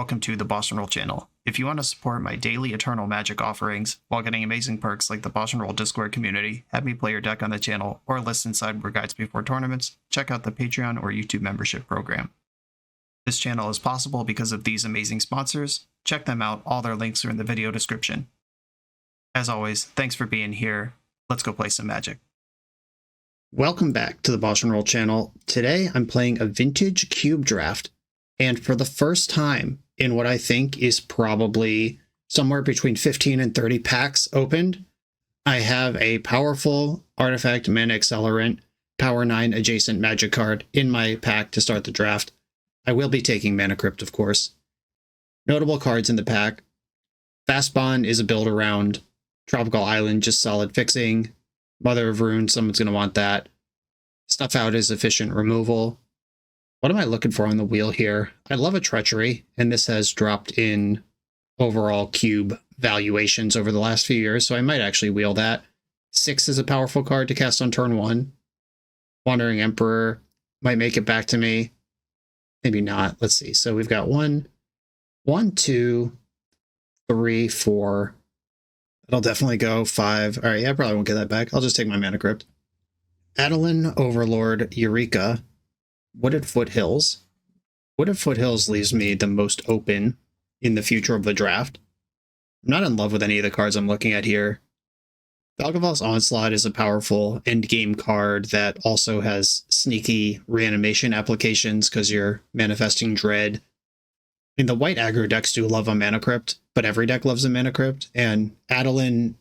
welcome to the BoshNRoll channel. If you want to support my daily Eternal Magic offerings while getting amazing perks like the BoshNRoll Discord community, have me play your deck on the channel, or listen sideboard guides before tournaments, check out the Patreon or YouTube membership program. This channel is possible because of these amazing sponsors. Check them out, all their links are in the video description. As always, thanks for being here. Let's go play some Magic. Welcome back to the BoshNRoll channel. Today I'm playing a vintage cube draft. And for the first time in what I think is probably somewhere between 15 and 30 packs opened, I have a powerful artifact mana accelerant, power 9 adjacent magic card in my pack to start the draft. I will be taking Mana Crypt, of course. Notable cards in the pack. Fast Bond is a build around Tropical Island, just solid fixing. Mother of Ruin, someone's going to want that. Snuff Out is efficient removal. What am I looking for on the wheel here? I love a Treachery, and this has dropped in overall cube valuations over the last few years, so I might actually wheel that. 6 is a powerful card to cast on turn 1. Wandering Emperor might make it back to me. Maybe not. Let's see. So we've got 1, 2, 3, 4. That'll definitely go 5. All right, yeah, I probably won't get that back. I'll just take my Mana Crypt. Adeline, Overlord, Eureka. Wooded Foothills. Wooded Foothills leaves me the most open in the future of the draft. I'm not in love with any of the cards I'm looking at here. Valgaval's Onslaught is a powerful endgame card that also has sneaky reanimation applications because you're manifesting Dread. I mean, the white aggro decks do love a Mana Crypt, but every deck loves a Mana Crypt, and Adeline,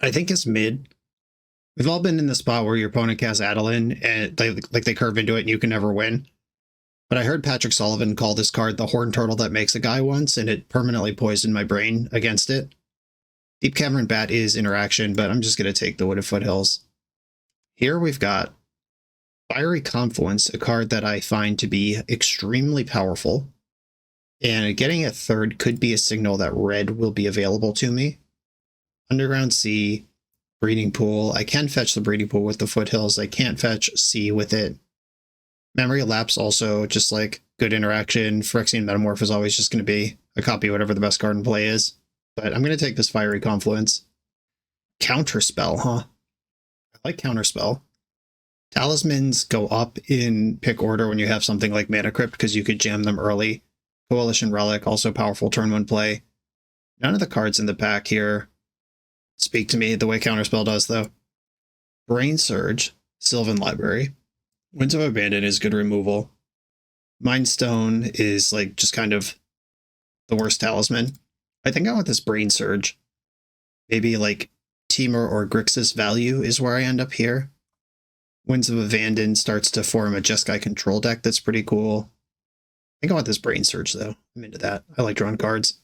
I think, is mid. We've all been in the spot where your opponent casts Adeline and they curve into it and you can never win. But I heard Patrick Sullivan call this card the Horn Turtle that makes a guy once, and it permanently poisoned my brain against it. Deep Cavern Bat is interaction, but I'm just going to take the Wooded Foothills. Here we've got Fiery Confluence, a card that I find to be extremely powerful. And getting a third could be a signal that red will be available to me. Underground Sea. Breeding Pool. I can fetch the Breeding Pool with the Foothills. I can't fetch C with it. Memory Lapse also just like good interaction. Phyrexian Metamorph is always just going to be a copy of whatever the best card in play is. But I'm going to take this Fiery Confluence. Counterspell, huh? I like Counterspell. Talismans go up in pick order when you have something like Mana Crypt because you could jam them early. Coalition Relic, also powerful turn 1 play. None of the cards in the pack here speak to me the way Counterspell does, though. Brain Surge, Sylvan Library. Winds of Abandon is good removal. Mind Stone is like just kind of the worst talisman. I think I want this Brain Surge. Maybe like Temur or Grixis Value is where I end up here. Winds of Abandon starts to form a Jeskai Control deck that's pretty cool. I think I want this Brain Surge, though. I'm into that. I like drawing cards.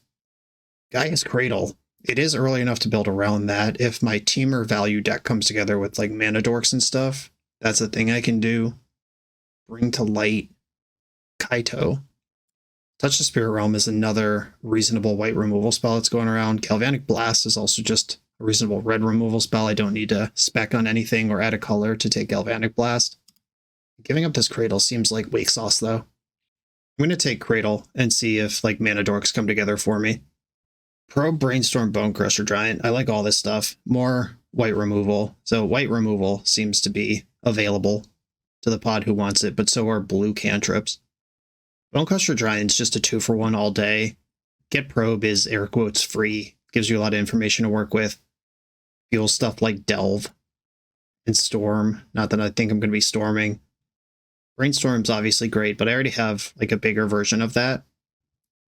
Gaia's Cradle. It is early enough to build around that. If my Temur Value deck comes together with like Mana Dorks and stuff, that's a thing I can do. Bring to Light. Kaito. Touch the Spirit Realm is another reasonable white removal spell that's going around. Galvanic Blast is also just a reasonable red removal spell. I don't need to spec on anything or add a color to take Galvanic Blast. Giving up this Cradle seems like Wake Sauce, though. I'm going to take Cradle and see if like Mana Dorks come together for me. Pro Brainstorm Bone Crusher Giant. I like all this stuff. More white removal. So white removal seems to be available to the pod who wants it, but so are blue cantrips. Bone Crusher Giant's just a 2-for-1 all day. Get Probe is air quotes free. Gives you a lot of information to work with. Fuel stuff like Delve and Storm. Not that I think I'm going to be storming. Brainstorm's obviously great, but I already have like a bigger version of that.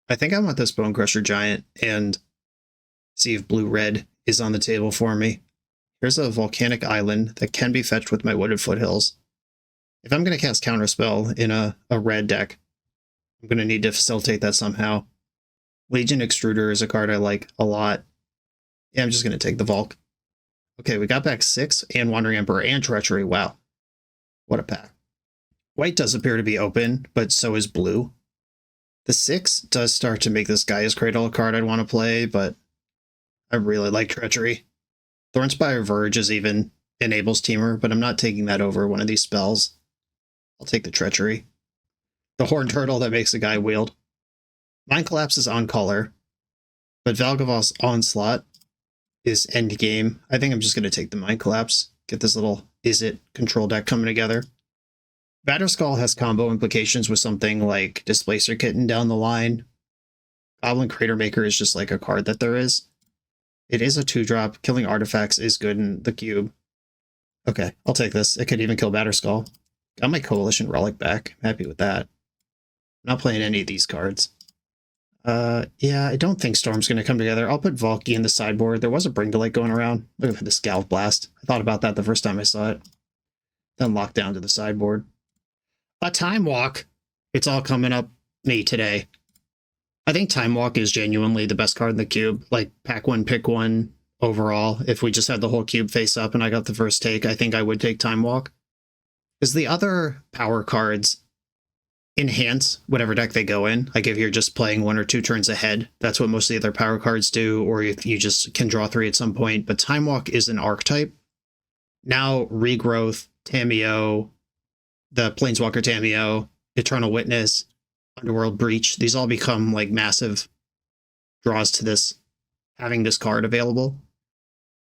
I think I want this Bone Crusher Giant and see if blue-red is on the table for me. Here's a Volcanic Island that can be fetched with my Wooded Foothills. If I'm going to cast Counterspell in a red deck, I'm going to need to facilitate that somehow. Legion Extruder is a card I like a lot. Yeah, I'm just going to take the Volk. Okay, we got back 6 and Wandering Emperor and Treachery. Wow. What a pack. White does appear to be open, but so is blue. The 6 does start to make this Gaia's Cradle a card I'd want to play, but I really like Treachery. Thornspire Verge is even enables Temur, but I'm not taking that over one of these spells. I'll take the Treachery. The Horned Turtle that makes a guy wield. Mind Collapse is on color, but Valgavoth's Onslaught is end game. I think I'm just going to take the Mind Collapse, get this little Izzet Control deck coming together. Batterskull has combo implications with something like Displacer Kitten down the line. Goblin Crater Maker is just like a card that there is. It is a 2-drop. Killing artifacts is good in the cube. Okay, I'll take this. It could even kill Batterskull. Got my Coalition Relic back. I'm happy with that. I'm not playing any of these cards. Yeah, I don't think Storm's going to come together. I'll put Valky in the sideboard. There was a Bring to Light going around. Look at this Galv Blast. I thought about that the first time I saw it. Then locked down to the sideboard. A Time Walk. It's all coming up me today. I think Time Walk is genuinely the best card in the cube. Like, pack one, pick one overall. If we just had the whole cube face up and I got the first take, I think I would take Time Walk. Because the other power cards enhance whatever deck they go in. Like if you're just playing 1 or 2 turns ahead, that's what most of the other power cards do, or if you just can draw 3 at some point. But Time Walk is an archetype. Now Regrowth, Tamiyo, the Planeswalker Tamiyo, Eternal Witness, Underworld Breach, these all become like massive draws to this, having this card available.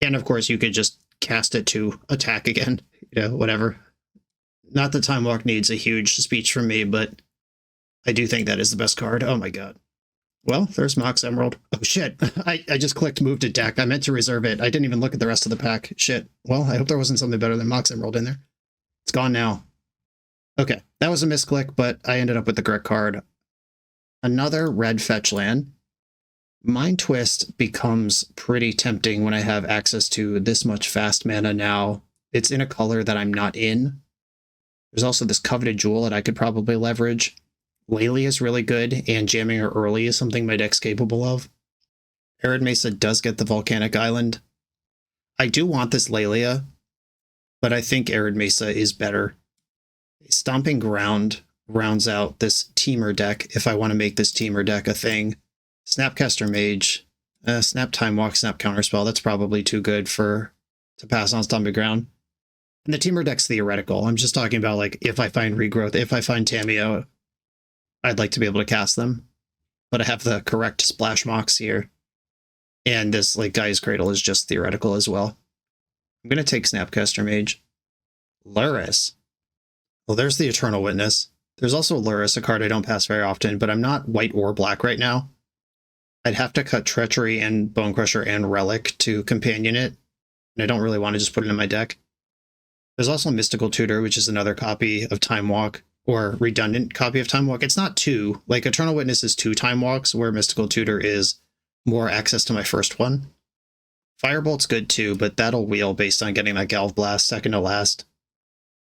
And of course you could just cast it to attack again, whatever. Not that Time Walk needs a huge speech from me, but I do think that is the best card. Oh my god. Well, there's Mox Emerald. Oh shit, I just clicked move to deck. I meant to reserve it. I didn't even look at the rest of the pack. Shit. Well, I hope there wasn't something better than Mox Emerald in there. It's gone now. Okay, that was a misclick, but I ended up with the correct card. Another red fetch land. Mind Twist becomes pretty tempting when I have access to this much fast mana now. It's in a color that I'm not in. There's also this Coveted Jewel that I could probably leverage. Laylee is really good, and jamming her early is something my deck's capable of. Arid Mesa does get the Volcanic Island. I do want this Laelia, but I think Arid Mesa is better. Stomping Ground rounds out this Teamer deck if I want to make this Teamer deck a thing. Snapcaster Mage, Snap Time Walk, Snap Counterspell, that's probably too good to pass on Stomping Ground. And the Teamer deck's theoretical. I'm just talking about, like, if I find Regrowth, if I find Tamiyo, I'd like to be able to cast them. But I have the correct Splash Mox here. And this, like, Gaia's Cradle is just theoretical as well. I'm going to take Snapcaster Mage. Luris. Well, there's the Eternal Witness. There's also Luris, a card I don't pass very often, but I'm not white or black right now. I'd have to cut Treachery and Bonecrusher and Relic to companion it. And I don't really want to just put it in my deck. There's also Mystical Tutor, which is another copy of Time Walk, or redundant copy of Time Walk. It's not 2. Like, Eternal Witness is 2 Time Walks, where Mystical Tutor is more access to my first one. Firebolt's good too, but that'll wheel based on getting that Galv Blast second to last.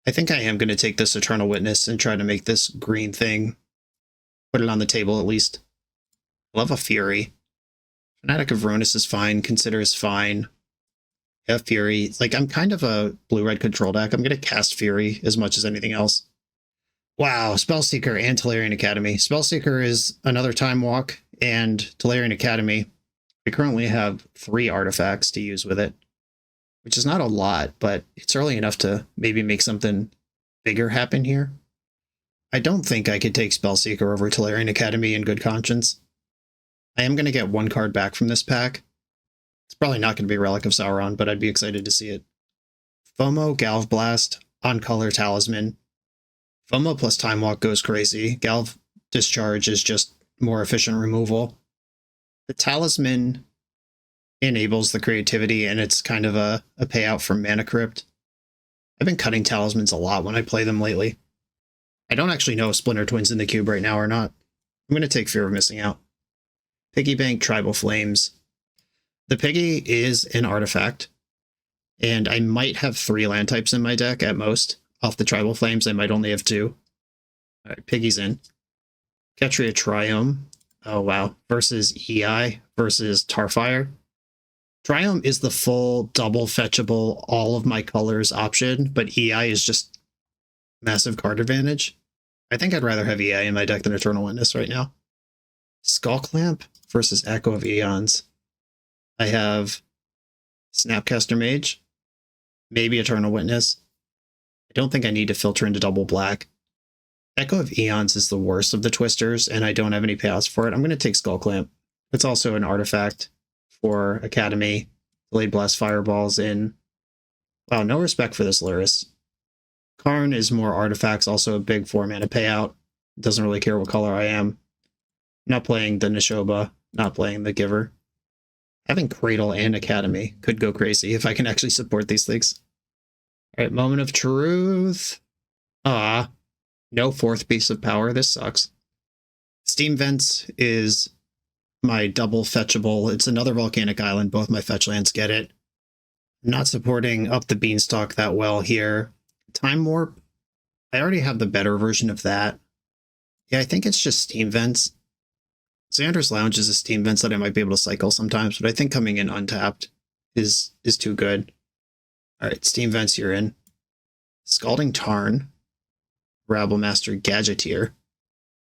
I think I am going to take this Eternal Witness and try to make this green thing. Put it on the table at least. Love a Fury. Fanatic of Ruinous is fine. Consider is fine. Yeah, Fury. Like, I'm kind of a blue-red control deck. I'm going to cast Fury as much as anything else. Wow, Spellseeker and Tolarian Academy. Spellseeker is another Time Walk, and Tolarian Academy. I currently have 3 artifacts to use with it, which is not a lot, but it's early enough to maybe make something bigger happen here. I don't think I could take Spellseeker over Tolarian Academy in good conscience. I am going to get 1 card back from this pack. It's probably not going to be Relic of Sauron, but I'd be excited to see it. FOMO, Galv Blast, on color Talisman. FOMO plus Time Walk goes crazy. Galv Discharge is just more efficient removal. The Talisman enables the creativity, and it's kind of a payout from Mana Crypt. I've been cutting Talismans a lot when I play them lately. I don't actually know if Splinter Twin's in the cube right now or not. I'm going to take Fear of Missing Out. Piggy Bank, Tribal Flames. The Piggy is an artifact, and I might have 3 land types in my deck at most. Off the Tribal Flames, I might only have 2. Alright, Piggy's in. Ketria Triome. Oh wow. Versus EI versus Tarfire. Triome is the full double fetchable, all of my colors option, but EI is just massive card advantage. I think I'd rather have EI in my deck than Eternal Witness right now. Skullclamp versus Echo of Eons. I have Snapcaster Mage, maybe Eternal Witness. I don't think I need to filter into double black. Echo of Eons is the worst of the twisters, and I don't have any payouts for it. I'm going to take Skull Clamp. It's also an artifact for Academy. Delayed Blast Fireballs in. Wow, no respect for this Luris. Karn is more artifacts, also a big 4-mana payout. Doesn't really care what color I am. Not playing the Nishoba, not playing the Giver. Having Cradle and Academy could go crazy if I can actually support these things. All right, Moment of Truth. Ah, no 4th piece of power. This sucks. Steam Vents is my double fetchable. It's another volcanic island. Both my fetch lands get it. I'm not supporting Up the Beanstalk that well here. Time Warp. I already have the better version of that. Yeah, I think it's just Steam Vents. Xander's Lounge is a Steam Vents that I might be able to cycle sometimes, but I think coming in untapped is too good. All right, Steam Vents, you're in. Scalding Tarn. Rabblemaster Gadgeteer.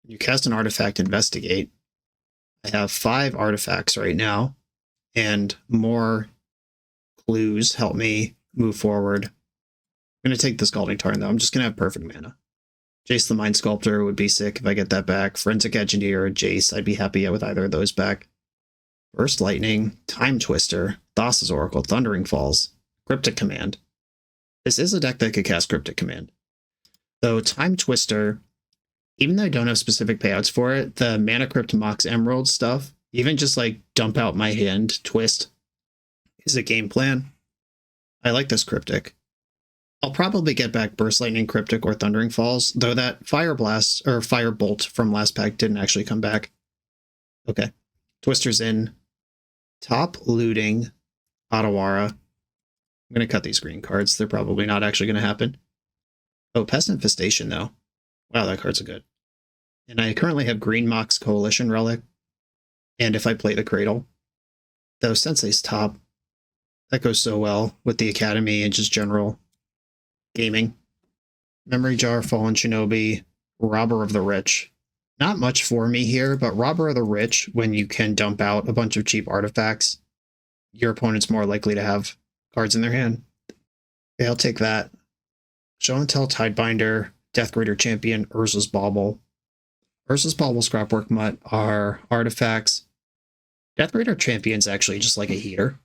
You cast an artifact, Investigate. I have 5 artifacts right now, and more clues help me move forward. I'm going to take the Scalding Tarn, though. I'm just going to have perfect mana. Jace the Mind Sculptor would be sick if I get that back. Forensic Engineer, Jace, I'd be happy with either of those back. Burst Lightning, Time Twister, Thassa's Oracle, Thundering Falls, Cryptic Command. This is a deck that could cast Cryptic Command. Though Time Twister, even though I don't have specific payouts for it, the Mana Crypt Mox Emerald stuff, even just like dump out my hand, twist, is a game plan. I like this Cryptic. I'll probably get back Burst Lightning, Cryptic, or Thundering Falls, though that Fire Blast or Fire Bolt from last pack didn't actually come back. Okay. Twister's in. Top Looting, Otawara. I'm going to cut these green cards. They're probably not actually going to happen. Oh, Pest Infestation, though. Wow, that card's good. And I currently have Green Mox Coalition Relic. And if I play the Cradle, though Sensei's top, that goes so well with the Academy and just general gaming. Memory Jar, Fallen Shinobi, Robber of the Rich. Not much for me here, but Robber of the Rich, when you can dump out a bunch of cheap artifacts, your opponent's more likely to have cards in their hand. Okay, I'll take that. Show and Tell, Tidebinder, Deathgreater Champion, Urza's Bauble. Urza's Bauble, Scrapwork Mutt are artifacts. Deathgreater Champion's actually just like a heater.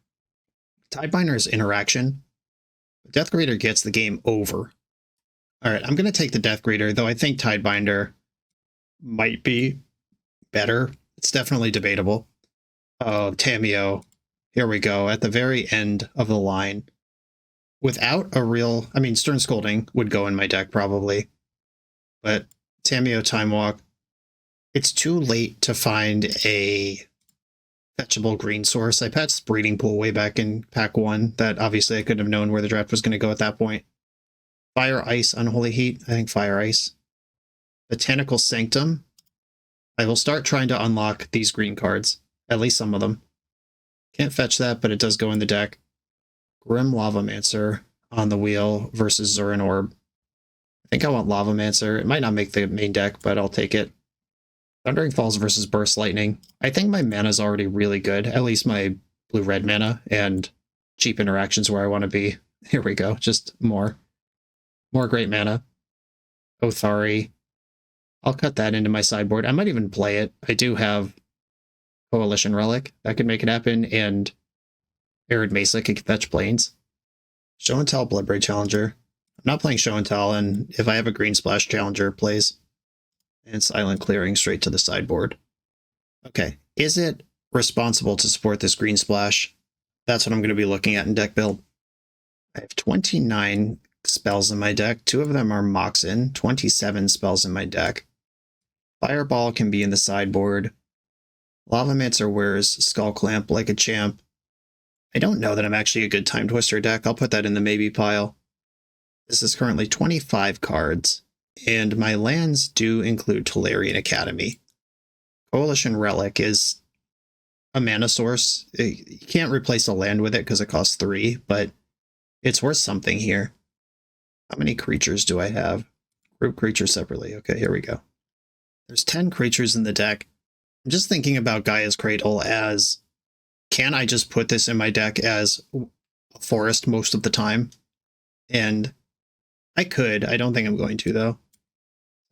Tidebinder is interaction. Deathgreater gets the game over. Alright, I'm going to take the Deathgreater, though I think Tidebinder might be better. It's definitely debatable. Oh, Tamiyo. Here we go, at the very end of the line. Without a real... I mean, Stern Scolding would go in my deck, probably. But Tamiyo Time Walk. It's too late to find a fetchable green source. I patched Breeding Pool way back in pack 1. That obviously I couldn't have known where the draft was going to go at that point. Fire, Ice, Unholy Heat. I think Fire, Ice. Botanical Sanctum. I will start trying to unlock these green cards. At least some of them. Can't fetch that, but it does go in the deck. Grim Lavamancer on the wheel versus Zurin Orb. I think I want Lavamancer. It might not make the main deck, but I'll take it. Thundering Falls versus Burst Lightning. I think my mana's already really good. At least my blue-red mana and cheap interactions where I want to be. Here we go. Just more. More great mana. Othari. I'll cut that into my sideboard. I might even play it. I do have Coalition Relic. That could make it happen. And Arid Mesa could fetch Plains. Show and Tell, Bloodbraid Challenger. I'm not playing Show and Tell, and if I have a Green Splash Challenger, plays. And Silent Clearing straight to the sideboard. Okay, is it responsible to support this Green Splash? That's what I'm going to be looking at in deck build. I have 29 spells in my deck. 2 of them are Moxin. 27 spells in my deck. Fireball can be in the sideboard. Lavamancer wears Skull Clamp like a champ. I don't know that I'm actually a good Time Twister deck. I'll put that in the maybe pile. This is currently 25 cards, and my lands do include Tolarian Academy. Coalition Relic is a mana source. You can't replace a land with it because it costs 3, but it's worth something here. How many creatures do I have? Group creatures separately. Okay, here we go. There's 10 creatures in the deck. I'm just thinking about Gaia's Cradle as, can I just put this in my deck as a forest most of the time? And I could. I don't think I'm going to, though.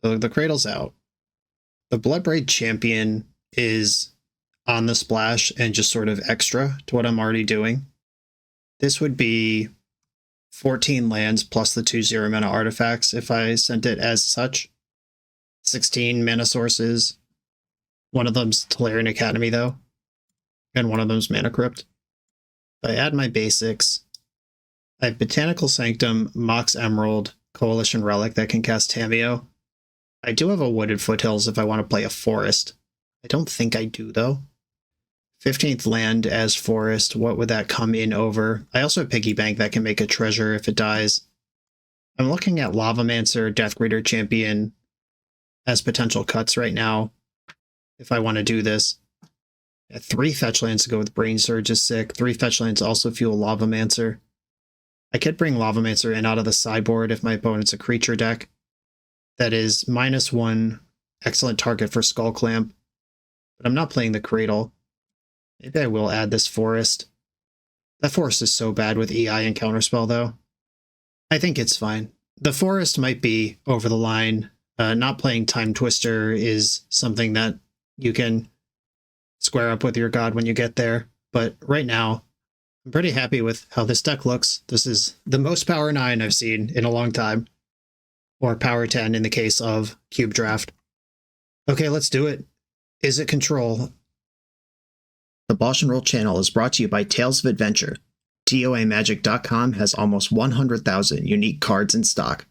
So the Cradle's out. The Bloodbraid Champion is on the splash and just sort of extra to what I'm already doing. This would be 14 lands plus the 2/0 mana artifacts if I sent it as such. 16 mana sources. One of them's Tolarian Academy, though, and one of them's Mana Crypt. If I add my basics, I have Botanical Sanctum, Mox Emerald, Coalition Relic that can cast Tameo. I do have a Wooded Foothills if I want to play a Forest. I don't think I do, though. 15th land as Forest, what would that come in over? I also have Piggy Bank that can make a treasure if it dies. I'm looking at Lavamancer, Deathgreater Champion as potential cuts right now if I want to do this. 3 fetch lands to go with Brain Surge is sick. 3 fetch lands also fuel Lavamancer. I could bring Lavamancer in out of the sideboard if my opponent's a creature deck. That is -1, excellent target for Skull Clamp. But I'm not playing the Cradle. Maybe I will add this Forest. That Forest is so bad with EI and Counterspell, though. I think it's fine. The Forest might be over the line. Not playing Time Twister is something that you can square up with your god when you get there. But right now, I'm pretty happy with how this deck looks. This is the most power 9 I've seen in a long time. Or power 10 in the case of Cube Draft. Okay, let's do it. Izzet Control. The BoshNRoll channel is brought to you by Tales of Adventure. TOAMagic.com has almost 100,000 unique cards in stock.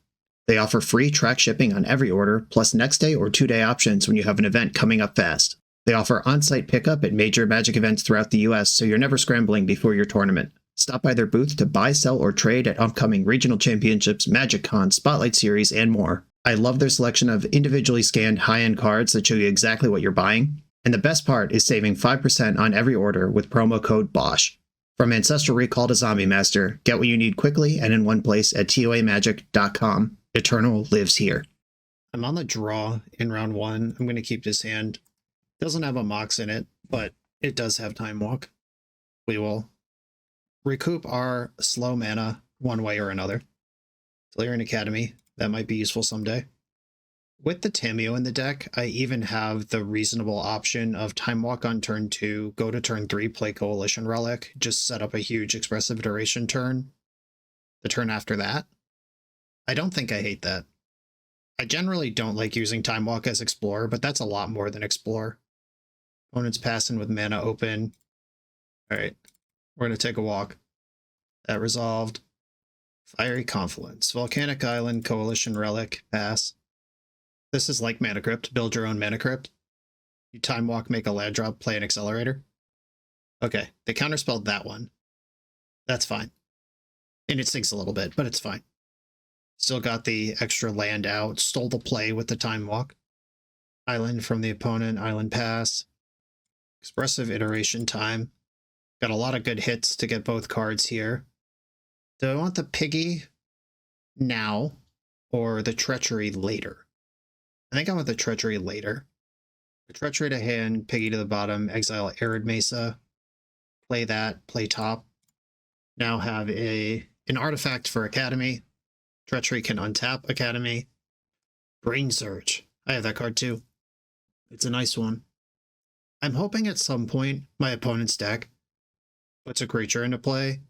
They offer free track shipping on every order, plus next day or 2-day options when you have an event coming up fast. They offer on-site pickup at major Magic events throughout the US, so you're never scrambling before your tournament. Stop by their booth to buy, sell, or trade at upcoming regional championships, Magic Con, Spotlight Series, and more. I love their selection of individually scanned high-end cards that show you exactly what you're buying. And the best part is saving 5% on every order with promo code BOSH. From Ancestral Recall to Zombie Master, get what you need quickly and in one place at TOAMagic.com. Eternal lives here. I'm on the draw in round 1. I'm going to keep this hand. Doesn't have a Mox in it, but it does have Time Walk. We will recoup our slow mana one way or another. Tolarian Academy, that might be useful someday. With the Tameo in the deck, I even have the reasonable option of Time Walk on turn 2, go to turn 3, play Coalition Relic, just set up a huge Expressive Iteration turn. The turn after that. I don't think I hate that. I generally don't like using Time Walk as Explorer, but that's a lot more than Explore. Opponent's passing with mana open. Alright, we're going to take a walk. That resolved. Fiery Confluence. Volcanic Island, Coalition Relic, pass. This is like Mana Crypt. Build your own Mana Crypt. You Time Walk, make a land drop, play an Accelerator. Okay, they counterspelled that one. That's fine. And it sinks a little bit, but it's fine. Still got the extra land out. Stole the play with the Time Walk. Island from the opponent. Island pass. Expressive Iteration time. Got a lot of good hits to get both cards here. Do I want the Piggy now or the Treachery later? I think I want the Treachery later. The Treachery to hand, Piggy to the bottom, exile Arid Mesa. Play that, play top. Now have an artifact for Academy. Treachery can untap Academy. Brain Surge. I have that card too. It's a nice one. I'm hoping at some point my opponent's deck puts a creature into play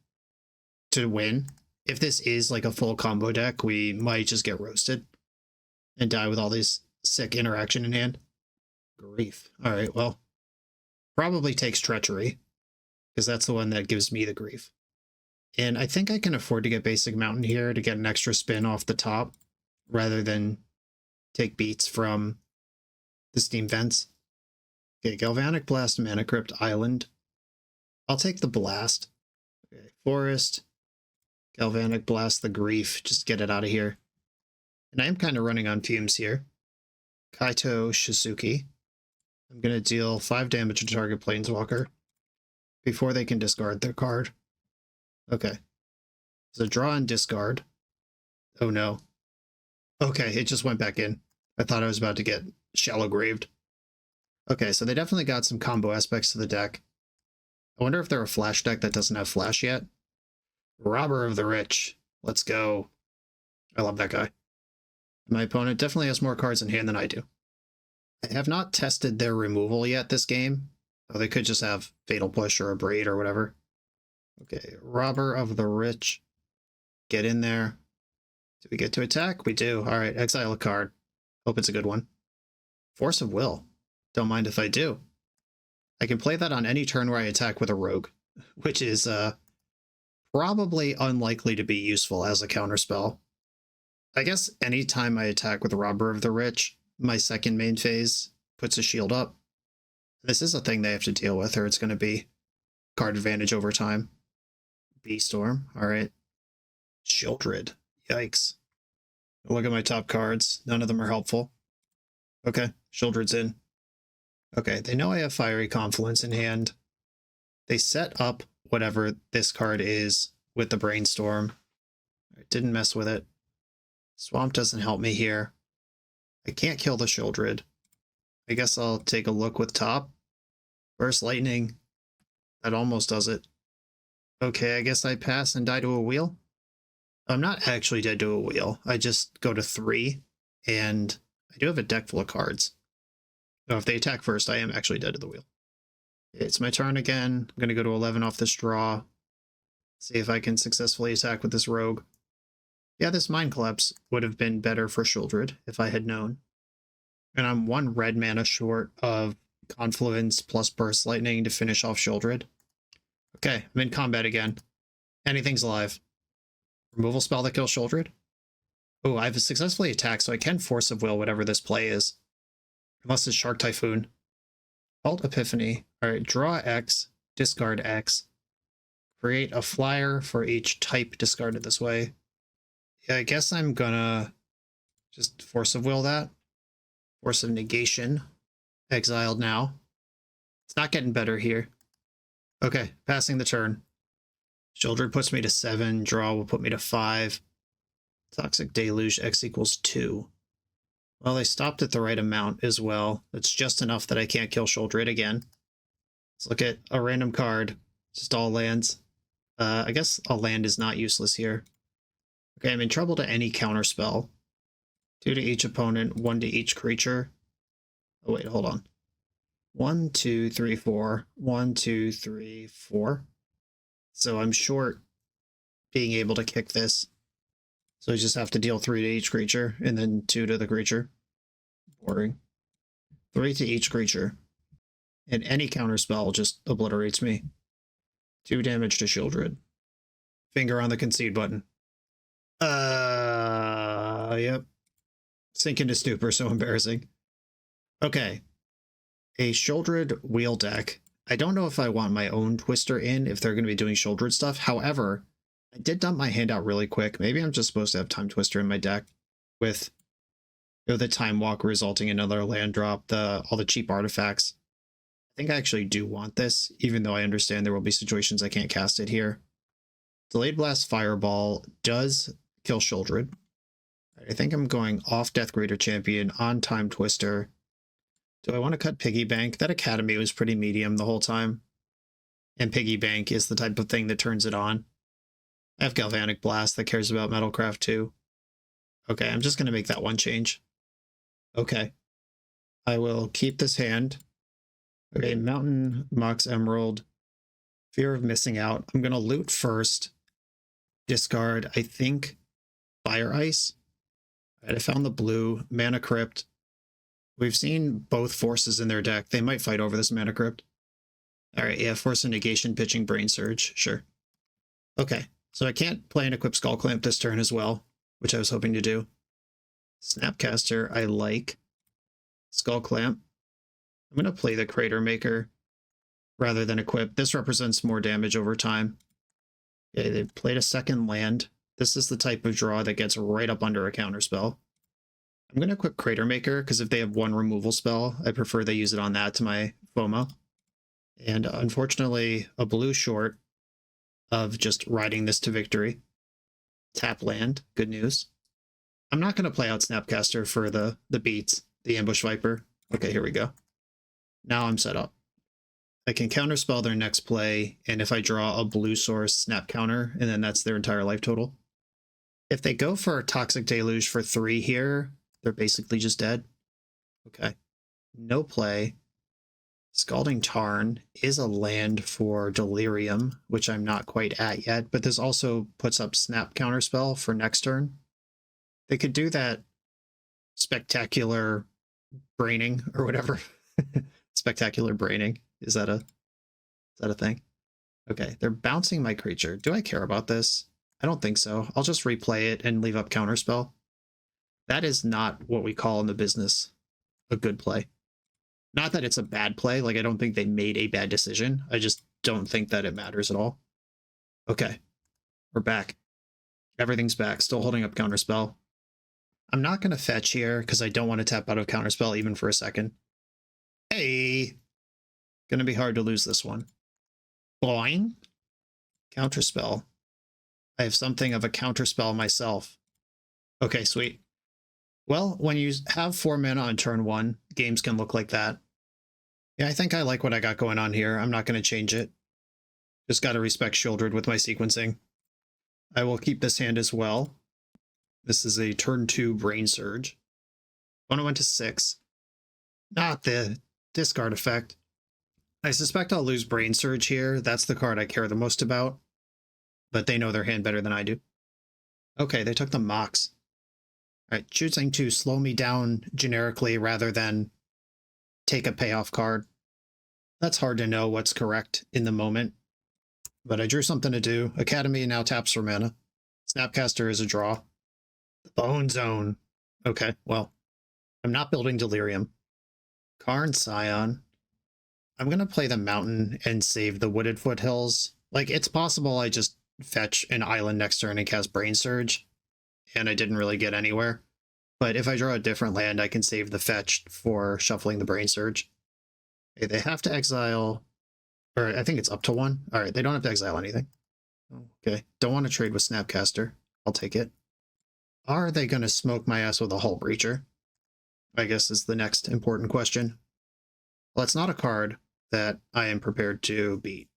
to win. If this is like a full combo deck, we might just get roasted and die with all these sick interaction in hand. Grief. Alright, well, probably takes Treachery, because that's the one that gives me the grief. And I think I can afford to get Basic Mountain here to get an extra spin off the top, rather than take beats from the Steam Vents. Okay, Galvanic Blast, Mana Crypt, Island. I'll take the Blast. Okay, Forest. Galvanic Blast, the grief. Just get it out of here. And I am kind of running on fumes here. Kaito Shizuki. I'm going to deal 5 damage to target Planeswalker before they can discard their card. Okay. So draw and discard. Oh no. Okay, it just went back in. I thought I was about to get Shallow Graved. Okay, so they definitely got some combo aspects to the deck. I wonder if they're a flash deck that doesn't have flash yet. Robber of the Rich. Let's go. I love that guy. My opponent definitely has more cards in hand than I do. I have not tested their removal yet this game. Oh, they could just have Fatal Push or a Braid or whatever. Okay, Robber of the Rich. Get in there. Do we get to attack? We do. All right, exile a card. Hope it's a good one. Force of Will. Don't mind if I do. I can play that on any turn where I attack with a rogue, which is probably unlikely to be useful as a counterspell. I guess anytime I attack with a Robber of the Rich, my second main phase puts a shield up. This is a thing they have to deal with, or it's going to be card advantage over time. B-Storm, all right. Shieldred, yikes. Look at my top cards. None of them are helpful. Okay, Shieldred's in. Okay, they know I have Fiery Confluence in hand. They set up whatever this card is with the Brainstorm. I didn't mess with it. Swamp doesn't help me here. I can't kill the Shieldred. I guess I'll take a look with top. Burst Lightning. That almost does it. Okay, I guess I pass and die to a wheel. I'm not actually dead to a wheel. I just go to 3, and I do have a deck full of cards. So if they attack first, I am actually dead to the wheel. It's my turn again. I'm going to go to 11 off this draw. See if I can successfully attack with this rogue. Yeah, this Mind Collapse would have been better for Shieldred if I had known. And I'm 1 red mana short of Confluence plus Burst Lightning to finish off Shieldred. Okay, I'm in combat again. Anything's alive. Removal spell that kills Shieldred? Oh, I've successfully attacked, so I can Force of Will whatever this play is. Unless it's Shark Typhoon. Alt Epiphany. Alright, draw X, discard X. Create a flyer for each type discarded this way. Yeah, I guess I'm gonna just Force of Will that. Force of Negation. Exiled now. It's not getting better here. Okay, passing the turn. Shieldred puts me to 7. Draw will put me to 5. Toxic Deluge, X equals 2. Well, they stopped at the right amount as well. It's just enough that I can't kill Shieldred again. Let's look at a random card. Just all lands. I guess a land is not useless here. Okay, I'm in trouble to any counterspell. 2 to each opponent, 1 to each creature. Oh wait, hold on. 1, 2, 3, 4. 1, 2, 3, 4. So I'm short being able to kick this. So I just have to deal 3 to each creature, and then 2 to the creature. Boring. 3 to each creature. And any counterspell just obliterates me. 2 damage to Shieldred. Finger on the concede button. Yep. Sink into stupor, so embarrassing. Okay. A Shieldred wheel deck. I don't know if I want my own Twister in if they're going to be doing Shieldred stuff. However, I did dump my hand out really quick. Maybe I'm just supposed to have Time Twister in my deck with the Time Walk resulting in another land drop, all the cheap artifacts. I think I actually do want this, even though I understand there will be situations I can't cast it here. Delayed Blast Fireball does kill Shieldred. I think I'm going off Death Greater Champion on Time Twister. Do I want to cut Piggy Bank? That Academy was pretty medium the whole time. And Piggy Bank is the type of thing that turns it on. I have Galvanic Blast that cares about Metalcraft too. Okay, I'm just going to make that one change. Okay. I will keep this hand. Okay, Mountain, Mox Emerald. Fear of missing out. I'm going to loot first. Discard, I think, Fire Ice. All right, I found the blue. Mana Crypt. We've seen both forces in their deck. They might fight over this Mana Crypt. All right, yeah, Force of Negation, pitching Brain Surge. Sure. Okay, so I can't play an Equip Skull Clamp this turn as well, which I was hoping to do. Snapcaster, I like. Skull Clamp. I'm going to play the Crater Maker rather than Equip. This represents more damage over time. Okay, they played a second land. This is the type of draw that gets right up under a counterspell. I'm going to equip Crater Maker because if they have one removal spell, I prefer they use it on that to my FOMO. And unfortunately, a blue short of just riding this to victory. Tap land, good news. I'm not going to play out Snapcaster for the beats, the Ambush Viper. Okay, here we go. Now I'm set up. I can counterspell their next play, and if I draw a blue source, snap counter, and then that's their entire life total. If they go for a Toxic Deluge for 3 here, they're basically just dead. Okay. No play. Scalding Tarn is a land for Delirium, which I'm not quite at yet, but this also puts up Snap Counterspell for next turn. They could do that spectacular braining or whatever. Spectacular braining. Is that a thing? Okay, they're bouncing my creature. Do I care about this? I don't think so. I'll just replay it and leave up Counterspell. That is not what we call in the business a good play. Not that it's a bad play. Like, I don't think they made a bad decision. I just don't think that it matters at all. Okay, we're back. Everything's back. Still holding up Counterspell. I'm not going to fetch here because I don't want to tap out of Counterspell even for a second. Hey! Going to be hard to lose this one. Boing! Counterspell. I have something of a counterspell myself. Okay, sweet. Well, when you have 4 mana on turn 1, games can look like that. Yeah, I think I like what I got going on here. I'm not going to change it. Just got to respect Shieldred with my sequencing. I will keep this hand as well. This is a turn 2 Brain Surge. When I went to 6. Not the discard effect. I suspect I'll lose Brain Surge here. That's the card I care the most about. But they know their hand better than I do. Okay, they took the Mox. Alright, choosing to slow me down generically rather than take a payoff card. That's hard to know what's correct in the moment. But I drew something to do. Academy now taps for mana. Snapcaster is a draw. The Bone Zone. Okay, well, I'm not building Delirium. Karn Scion. I'm going to play the Mountain and save the Wooded Foothills. Like, it's possible I just fetch an island next turn and cast Brain Surge, and I didn't really get anywhere. But if I draw a different land, I can save the fetch for shuffling the Brain Surge. Okay, they have to exile, or I think it's up to 1. All right, they don't have to exile anything. Okay, don't want to trade with Snapcaster. I'll take it. Are they going to smoke my ass with a Hull Breacher? I guess is the next important question. Well, it's not a card that I am prepared to beat.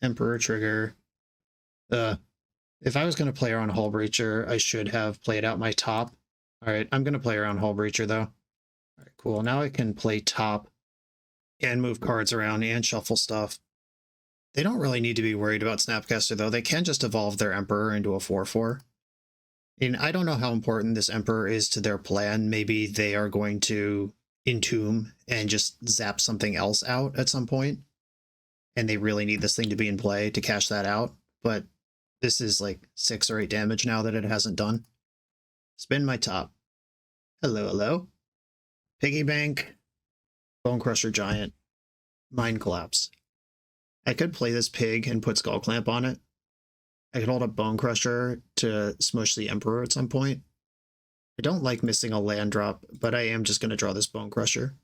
Emperor trigger. If I was going to play around Hull Breacher, I should have played out my top. All right, I'm going to play around Hull Breacher, though. All right, cool. Now I can play top and move cards around and shuffle stuff. They don't really need to be worried about Snapcaster, though. They can just evolve their Emperor into a 4/4. And I don't know how important this Emperor is to their plan. Maybe they are going to Entomb and just zap something else out at some point. And they really need this thing to be in play to cash that out. But this is like 6 or 8 damage now that it hasn't done. Spin my top. Hello, hello. Piggy Bank. Bone Crusher Giant. Mind Collapse. I could play this pig and put Skull Clamp on it. I could hold up Bone Crusher to smush the Emperor at some point. I don't like missing a land drop, but I am just going to draw this Bone Crusher.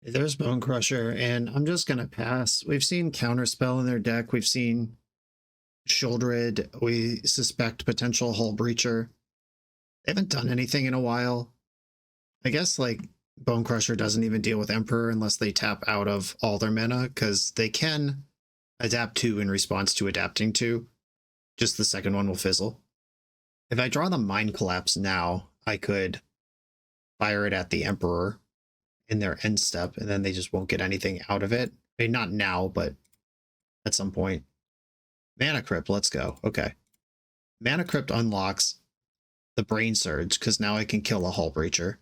There's Bone Crusher, and I'm just going to pass. We've seen Counterspell in their deck. We've seen Shieldred. We suspect potential Hull Breacher. They haven't done anything in a while. I guess, like, Bone Crusher doesn't even deal with Emperor unless they tap out of all their mana, because they can adapt to in response to adapting to. Just the second one will fizzle. If I draw the Mind Collapse now, I could fire it at the Emperor in their end step, and then they just won't get anything out of it. I mean, not now, but at some point. Mana Crypt, let's go. Okay. Mana Crypt unlocks the Brain Surge, because now I can kill a Hull Breacher.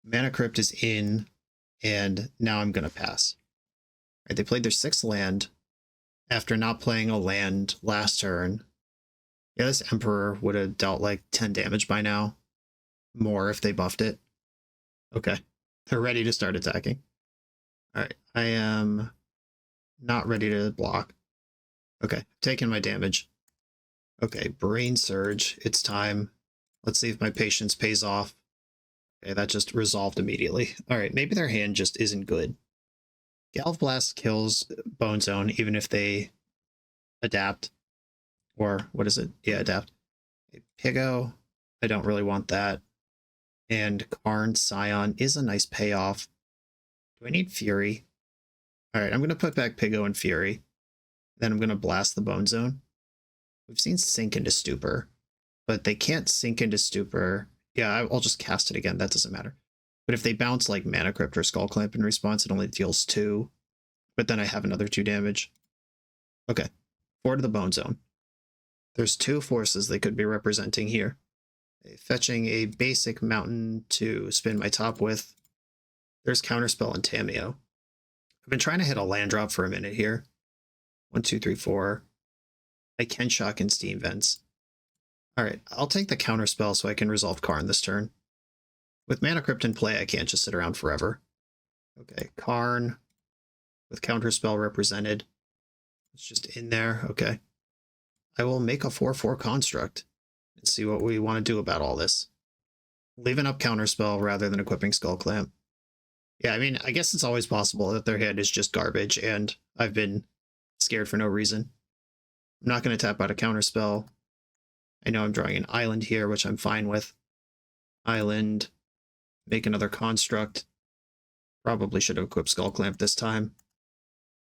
Mana Crypt is in, and now I'm going to pass. All right, they played their 6th land after not playing a land last turn. Yeah, this Emperor would have dealt like 10 damage by now. More if they buffed it. Okay. They're ready to start attacking. Alright, I am not ready to block. Okay, taking my damage. Okay, Brain Surge. It's time. Let's see if my patience pays off. Okay, that just resolved immediately. Alright, maybe their hand just isn't good. Galv Blast kills Bone Zone even if they adapt. Or, what is it? Yeah, adapt. Pigo. I don't really want that. And Karn Scion is a nice payoff. Do I need Fury? Alright, I'm going to put back Pigo and Fury. Then I'm going to blast the Bone Zone. We've seen Sink into Stupor. but they can't sink into Stupor. Yeah, I'll just cast it again. That doesn't matter. But if they bounce like Mana Crypt or Skull Clamp in response, it only deals 2. But then I have another 2 damage. Okay. 4 to the Bone Zone. There's 2 forces they could be representing here. Fetching a basic mountain to spin my top with. There's Counterspell and Tameo. I've been trying to hit a land drop for a minute here. 1, 2, 3, 4. I can shock in Steam Vents. Alright, I'll take the Counterspell so I can resolve Karn this turn. With Mana Crypt in play, I can't just sit around forever. Okay, Karn with Counterspell represented. It's just in there. Okay. I will make a 4/4 construct and see what we want to do about all this. Leaving up Counterspell rather than equipping Skull Clamp. Yeah, I mean, I guess it's always possible that their hand is just garbage and I've been scared for no reason. I'm not going to tap out a Counterspell. I know I'm drawing an island here, which I'm fine with. Island. Make another construct. Probably should have equipped Skull Clamp this time.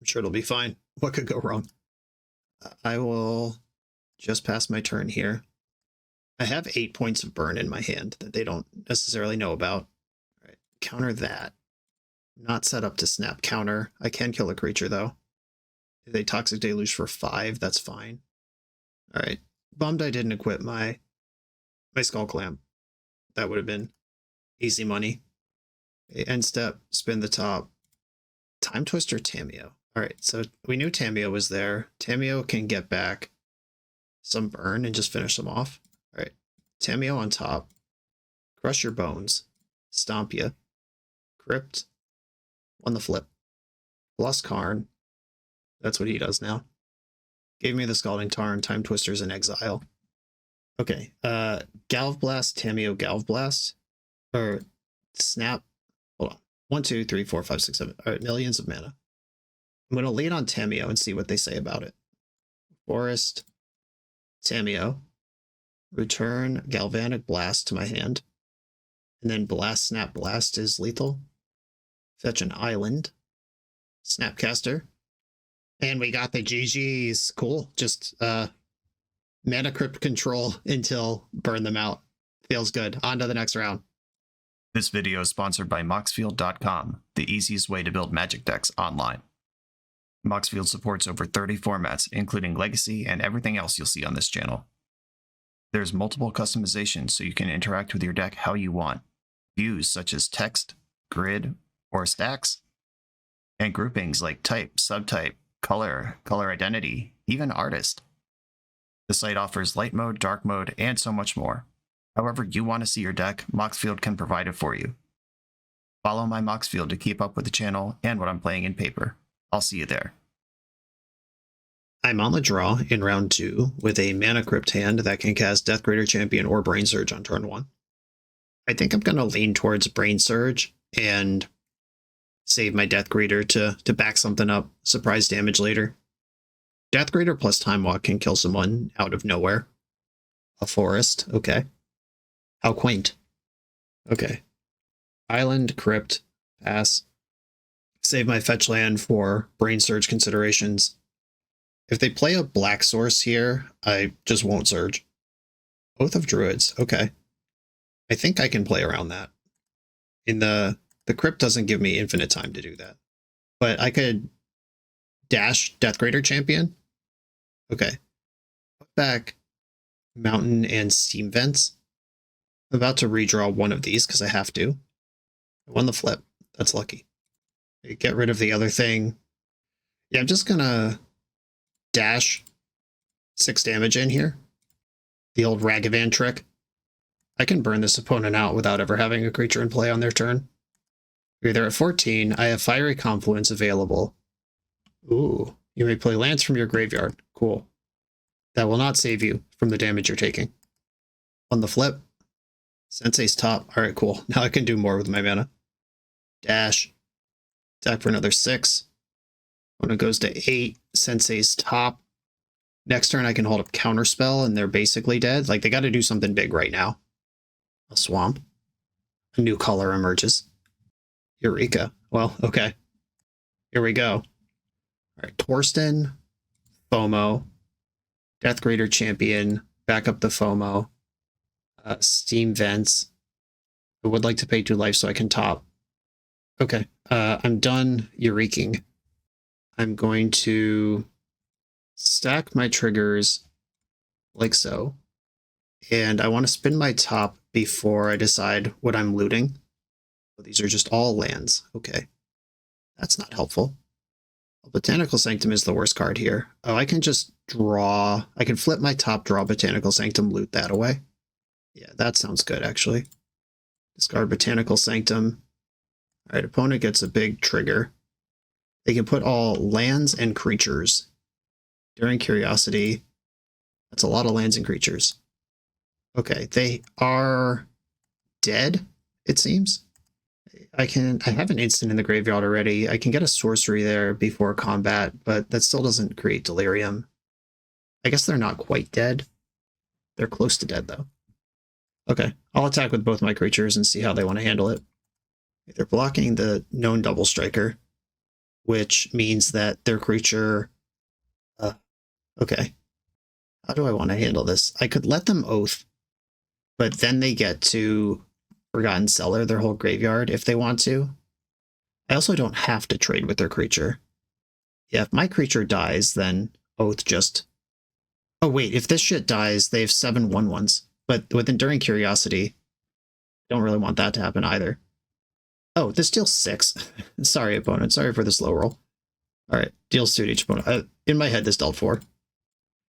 I'm sure it'll be fine. What could go wrong? I will just pass my turn here. I have 8 points of burn in my hand that they don't necessarily know about. All right, counter that. Not set up to snap counter. I can kill a creature though. If they Toxic Deluge for 5, that's fine. All right, bummed I didn't equip my Skull Clamp. That would have been easy money. Okay, end step, spin the top. Time Twister, Tameo. All right, so we knew Tameo was there. Tameo can get back some burn and just finish them off. All right, Tameo on top. Crush your bones. Stomp ya. Crypt. On the flip. Plus Karn. That's what he does now. Gave me the Scalding Tarn, Time Twisters in exile. Okay, Galv Blast, Tameo Galv Blast. Or snap. Hold on. 1, 2, 3, 4, 5, 6, 7. All right, millions of mana. I'm going to lead on Tameo and see what they say about it. Forest. Tameo. Return Galvanic Blast to my hand. And then Blast, Snap, Blast is lethal. Fetch an island. Snapcaster. And we got the GGs. Cool. Just Mana Crypt control until burn them out. Feels good. On to the next round. This video is sponsored by Moxfield.com, the easiest way to build Magic decks online. Moxfield supports over 30 formats, including Legacy and everything else you'll see on this channel. There's multiple customizations so you can interact with your deck how you want. Views such as text, grid, or stacks. And groupings like type, subtype, color, color identity, even artist. The site offers light mode, dark mode, and so much more. However you want to see your deck, Moxfield can provide it for you. Follow my Moxfield to keep up with the channel and what I'm playing in paper. I'll see you there. I'm on the draw in round 2 with a Mana Crypt hand that can cast Death Greater Champion or Brain Surge on turn 1. I think I'm going to lean towards Brain Surge and save my Death Greater to back something up, surprise damage later. Death Greater plus Time Walk can kill someone out of nowhere. A forest, okay. How quaint. Okay. Island, Crypt, pass. Save my fetch land for Brain Surge considerations. If they play a black source here, I just won't surge. Oath of Druids, okay. I think I can play around that. In the Crypt doesn't give me infinite time to do that. But I could dash Death Greater Champion. Okay. Put back Mountain and Steam Vents. I'm about to redraw one of these because I have to. I won the flip. That's lucky. Get rid of the other thing. Yeah, I'm just gonna dash 6 damage in here. The old Ragavan trick. I can burn this opponent out without ever having a creature in play on their turn. They're at 14. I have Fiery Confluence available. Ooh, you may play lands from your graveyard. Cool. That will not save you from the damage you're taking. On the flip, Sensei's top. All right, cool. Now I can do more with my mana. Dash. Attack for another 6. When it goes to 8, Sensei's top. Next turn I can hold up Counterspell and they're basically dead. Like, they got to do something big right now. A swamp. A new color emerges. Eureka. Well, okay. Here we go. All right, Torsten. FOMO. Death Greater Champion. Back up the FOMO. Steam Vents. I would like to pay 2 life so I can top. Okay, I'm done Eureking. I'm going to stack my triggers like so. And I want to spin my top before I decide what I'm looting. These are just all lands. Okay. That's not helpful. Botanical Sanctum is the worst card here. Oh, I can just draw. I can flip my top, draw Botanical Sanctum, loot that away. Yeah, that sounds good, actually. Discard Botanical Sanctum. All right, opponent gets a big trigger. They can put all lands and creatures. During Curiosity, that's a lot of lands and creatures. Okay, they are dead, it seems. I have an instant in the graveyard already. I can get a sorcery there before combat, but that still doesn't create delirium. I guess they're not quite dead. They're close to dead, though. Okay, I'll attack with both my creatures and see how they want to handle it. They're blocking the known double striker, which means that their creature... okay. How do I want to handle this? I could let them oath, but then they get to Forgotten Cellar, their whole graveyard, if they want to. I also don't have to trade with their creature. Yeah, if my creature dies, then oath just... Oh wait, if this shit dies, they have 7 1/1s. But with Enduring Curiosity, don't really want that to happen either. Oh, this deals 6. Sorry, opponent. Sorry for the slow roll. Alright, deals 2 to each opponent. In my head, this dealt 4.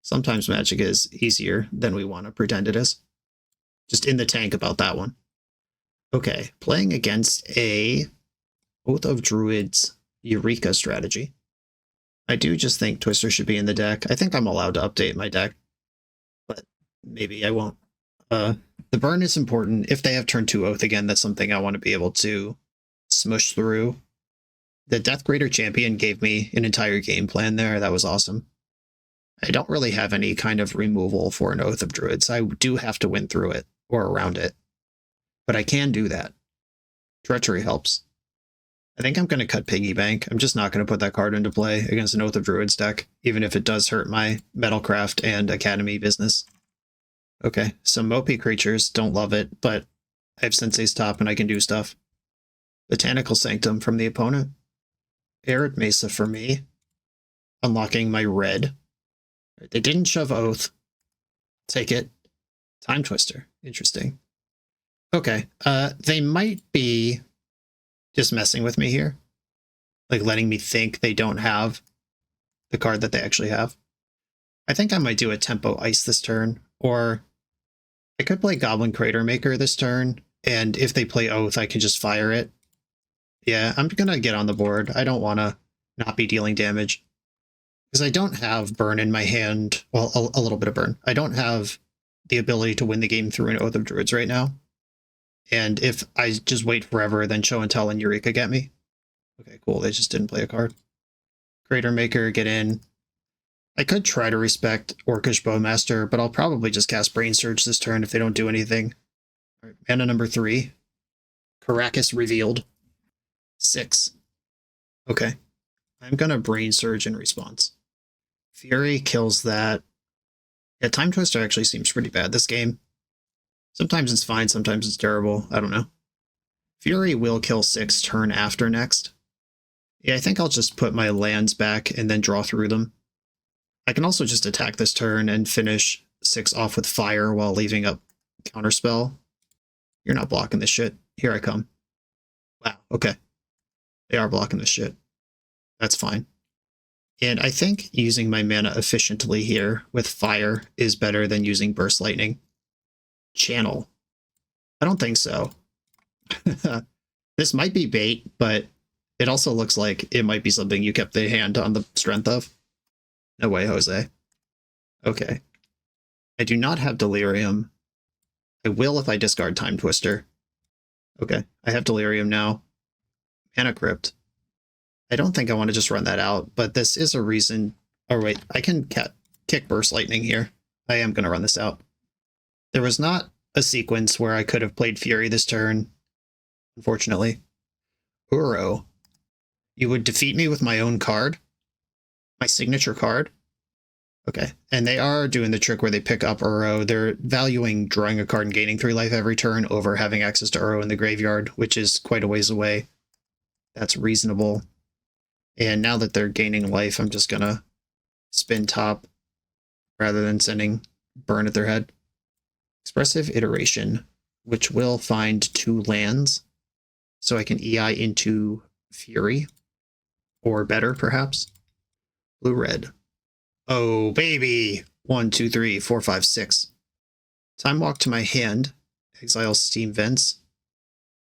Sometimes Magic is easier than we want to pretend it is. Just in the tank about that one. Okay, playing against a Oath of Druids Eureka strategy. I do just think Twister should be in the deck. I think I'm allowed to update my deck, but maybe I won't. The burn is important. If they have turn 2 Oath again, that's something I want to be able to smush through. The Death Greater Champion gave me an entire game plan there. That was awesome. I don't really have any kind of removal for an Oath of Druids. I do have to win through it or around it. But I can do that. Treachery helps. I think I'm going to cut Piggy Bank. I'm just not going to put that card into play against an Oath of Druids deck, even if it does hurt my Metalcraft and Academy business. Okay, some mopey creatures, don't love it, but I have Sensei's Top and I can do stuff. Botanical Sanctum from the opponent. Arid Mesa for me. Unlocking my red. They didn't shove Oath. Take it. Time Twister. Interesting. Okay, they might be just messing with me here. Like letting me think they don't have the card that they actually have. I think I might do a Tempo Ice this turn, or I could play Goblin Crater Maker this turn, and if they play Oath, I can just fire it. Yeah, I'm gonna get on the board. I don't want to not be dealing damage. Because I don't have burn in my hand. Well, a little bit of burn. I don't have the ability to win the game through an Oath of Druids right now. And if I just wait forever, then Show and Tell and Eureka get me. Okay, cool. They just didn't play a card. Crater Maker, get in. I could try to respect Orcish Bowmaster, but I'll probably just cast Brain Surge this turn if they don't do anything. All right, mana number 3. Caracas revealed. 6. Okay. I'm going to Brain Surge in response. Fury kills that. Yeah, Time Twister actually seems pretty bad this game. Sometimes it's fine, sometimes it's terrible. I don't know. Fury will kill 6 turn after next. Yeah, I think I'll just put my lands back and then draw through them. I can also just attack this turn and finish 6 off with fire while leaving up Counterspell. You're not blocking this shit. Here I come. Wow, okay. They are blocking this shit. That's fine. And I think using my mana efficiently here with fire is better than using Burst Lightning. Channel. I don't think so. This might be bait, but it also looks like it might be something you kept the hand on the strength of. No way, Jose. Okay. I do not have Delirium. I will if I discard Time Twister. Okay, I have Delirium now. Mana Crypt. I don't think I want to just run that out, but this is a reason... Oh, wait, I can kick Burst Lightning here. I am going to run this out. There was not a sequence where I could have played Fury this turn, unfortunately. Uro. You would defeat me with my own card? My signature card? Okay, and they are doing the trick where they pick up Uro. They're valuing drawing a card and gaining 3 life every turn over having access to Uro in the graveyard, which is quite a ways away. That's reasonable. And now that they're gaining life, I'm just gonna spin top rather than sending burn at their head. Expressive Iteration, which will find 2 lands, so I can EI into Fury, or better, perhaps. Blue-red. Oh, baby! 1, 2, 3, 4, 5, 6. Time walk to my hand. Exile Steam Vents.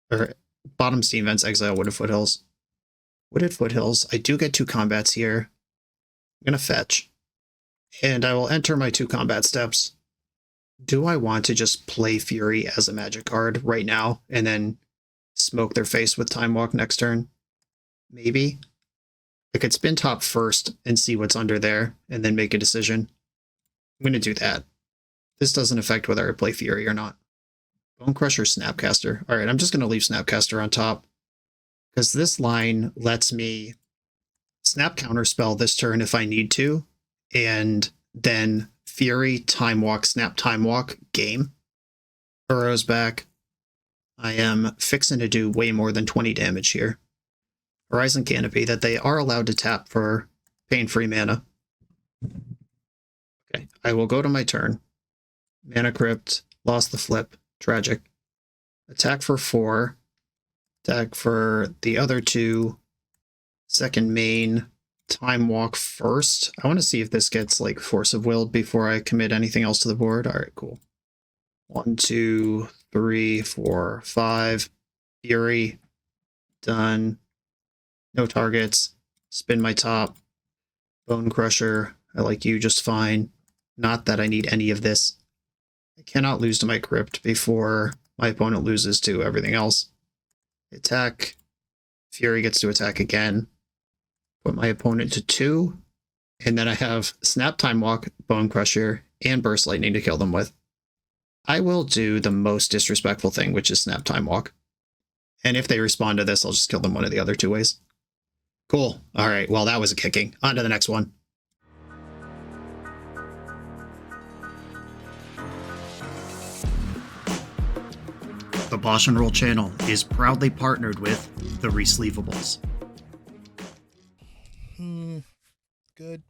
Or bottom Steam Vents, exile Wooded Foothills. Wooded Foothills. I do get 2 combats here. I'm going to fetch. And I will enter my 2 combat steps. Do I want to just play Fury as a magic card right now and then smoke their face with Time Walk next turn? Maybe. I could spin top first and see what's under there and then make a decision. I'm going to do that. This doesn't affect whether I play Fury or not. Bone Crusher, Snapcaster. All right, I'm just going to leave Snapcaster on top because this line lets me Snap Counterspell this turn if I need to, and then Fury, Time Walk, Snap Time Walk, game. Uro's back. I am fixing to do way more than 20 damage here. Horizon Canopy, that they are allowed to tap for pain-free mana. Okay, I will go to my turn. Mana Crypt, lost the flip, tragic. Attack for 4. Attack for the other 2. Second main, Time Walk first. I want to see if this gets like Force of Willed before I commit anything else to the board. All right, cool. 1, 2, 3, 4, 5. Fury. Done. No targets. Spin my top. Bone Crusher. I like you just fine. Not that I need any of this. I cannot lose to my Crypt before my opponent loses to everything else. Attack. Fury gets to attack again. Put my opponent to 2. And then I have Snap Time Walk, Bone Crusher, and Burst Lightning to kill them with. I will do the most disrespectful thing, which is Snap Time Walk. And if they respond to this, I'll just kill them one of the other 2 ways. Cool. All right, well, that was a kicking. On to the next one. The BoshNRoll channel is proudly partnered with the Resleevables. Good.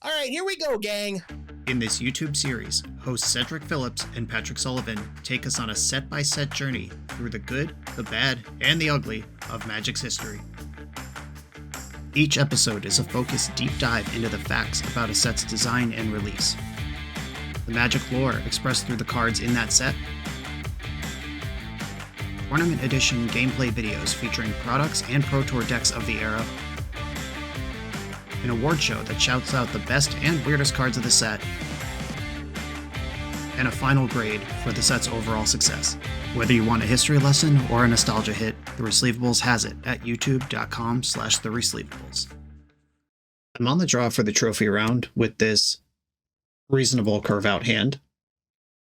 All right, here we go, gang. In this YouTube series, hosts Cedric Phillips and Patrick Sullivan take us on a set-by-set journey through the good, the bad, and the ugly of Magic's history. Each episode is a focused deep dive into the facts about a set's design and release, the Magic lore expressed through the cards in that set, Tournament Edition gameplay videos featuring products and Pro Tour decks of the era, an award show that shouts out the best and weirdest cards of the set, and a final grade for the set's overall success. Whether you want a history lesson or a nostalgia hit, The Resleevables has it at youtube.com/theresleevables. I'm on the draw for the trophy round with this reasonable curve-out hand.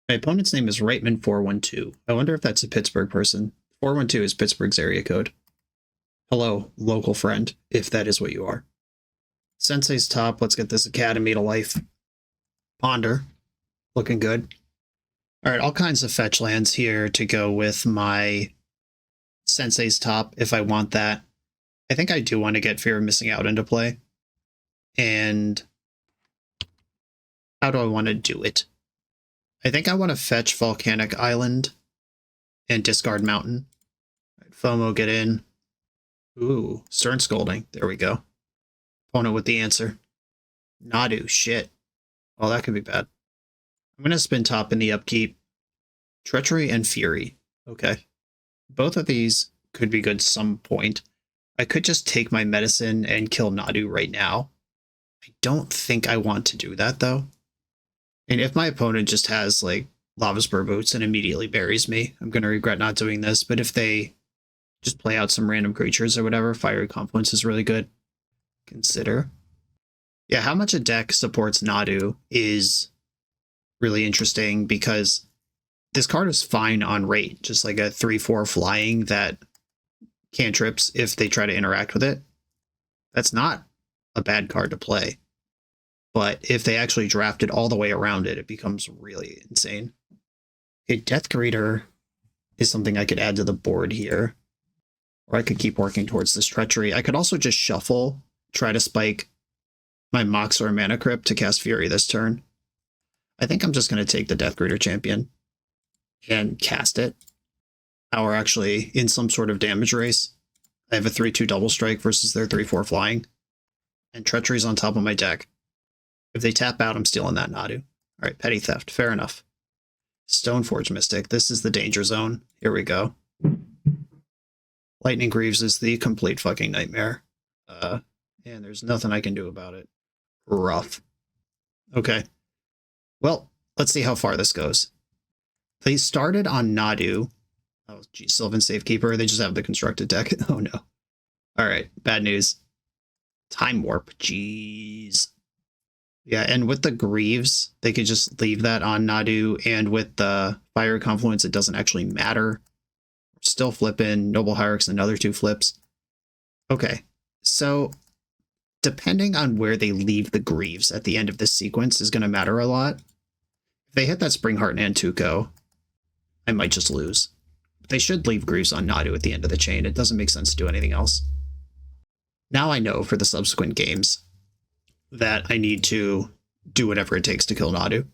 My opponent's name is Reitman412. I wonder if that's a Pittsburgh person. 412 is Pittsburgh's area code. Hello, local friend, if that is what you are. Sensei's top. Let's get this Academy to life. Ponder. Looking good. All right, all kinds of fetch lands here to go with my Sensei's top if I want that. I think I do want to get Fear of Missing Out into play. And how do I want to do it? I think I want to fetch Volcanic Island and discard Mountain. All right, FOMO, get in. Ooh, Stern Scolding. There we go. Opponent with the answer. Nadu, shit. Well, that could be bad. I'm going to spin top in the upkeep. Treachery and Fury. Okay. Both of these could be good some point. I could just take my medicine and kill Nadu right now. I don't think I want to do that, though. And if my opponent just has, like, Lava Spur Boots and immediately buries me, I'm going to regret not doing this. But if they just play out some random creatures or whatever, Fiery Confluence is really good. Consider. Yeah, how much a deck supports Nadu is really interesting because this card is fine on rate, just like a 3/4 flying that cantrips if they try to interact with it. That's not a bad card to play. but if they actually draft it all the way around it, it becomes really insane. Okay, Death Greeter is something I could add to the board here. Or I could keep working towards this treachery. I could also just shuffle, try to spike my Mox or Mana Crypt to cast Fury this turn. I think I'm just going to take the Death Greeter champion and cast it. Now we're actually in some sort of damage race. I have a 3-2 double strike versus their 3-4 flying. And treachery's on top of my deck. If they tap out, I'm stealing that Nadu. Alright, Petty Theft, fair enough. Stoneforge Mystic, this is the danger zone. Here we go. Lightning Greaves is the complete fucking nightmare. And there's nothing I can do about it. Rough. Okay. Well, let's see how far this goes. They started on Nadu. Oh, geez, Sylvan Safekeeper. They just have the constructed deck. Oh, no. All right, bad news. Time Warp. Jeez. Yeah, and with the Greaves, they could just leave that on Nadu. And with the Fire Confluence, it doesn't actually matter. Still flipping. Noble Hierarchs, another 2 flips. Okay, so depending on where they leave the Greaves at the end of this sequence is going to matter a lot. If they hit that Springheart and Tuco, I might just lose. They should leave Greaves on Nadu at the end of the chain. It doesn't make sense to do anything else. Now I know for the subsequent games that I need to do whatever it takes to kill Nadu.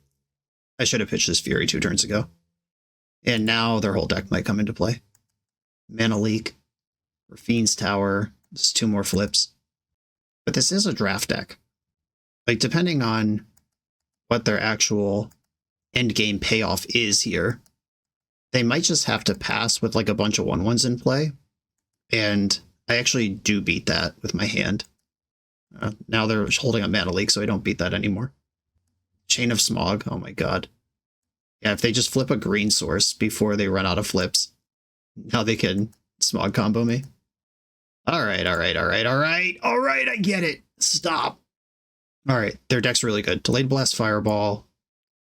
I should have pitched this Fury 2 turns ago. And now their whole deck might come into play. Mana Leak, Fiend's Tower, just 2 more flips. But this is a draft deck. Like, depending on what their actual endgame payoff is here, they might just have to pass with like a bunch of 1/1s in play. And I actually do beat that with my hand. Now they're holding up Mana Leak, so I don't beat that anymore. Chain of Smog, oh my god. Yeah, if they just flip a green source before they run out of flips, now they can Smog combo me. Alright, I get it. Stop. Alright, their deck's really good. Delayed Blast Fireball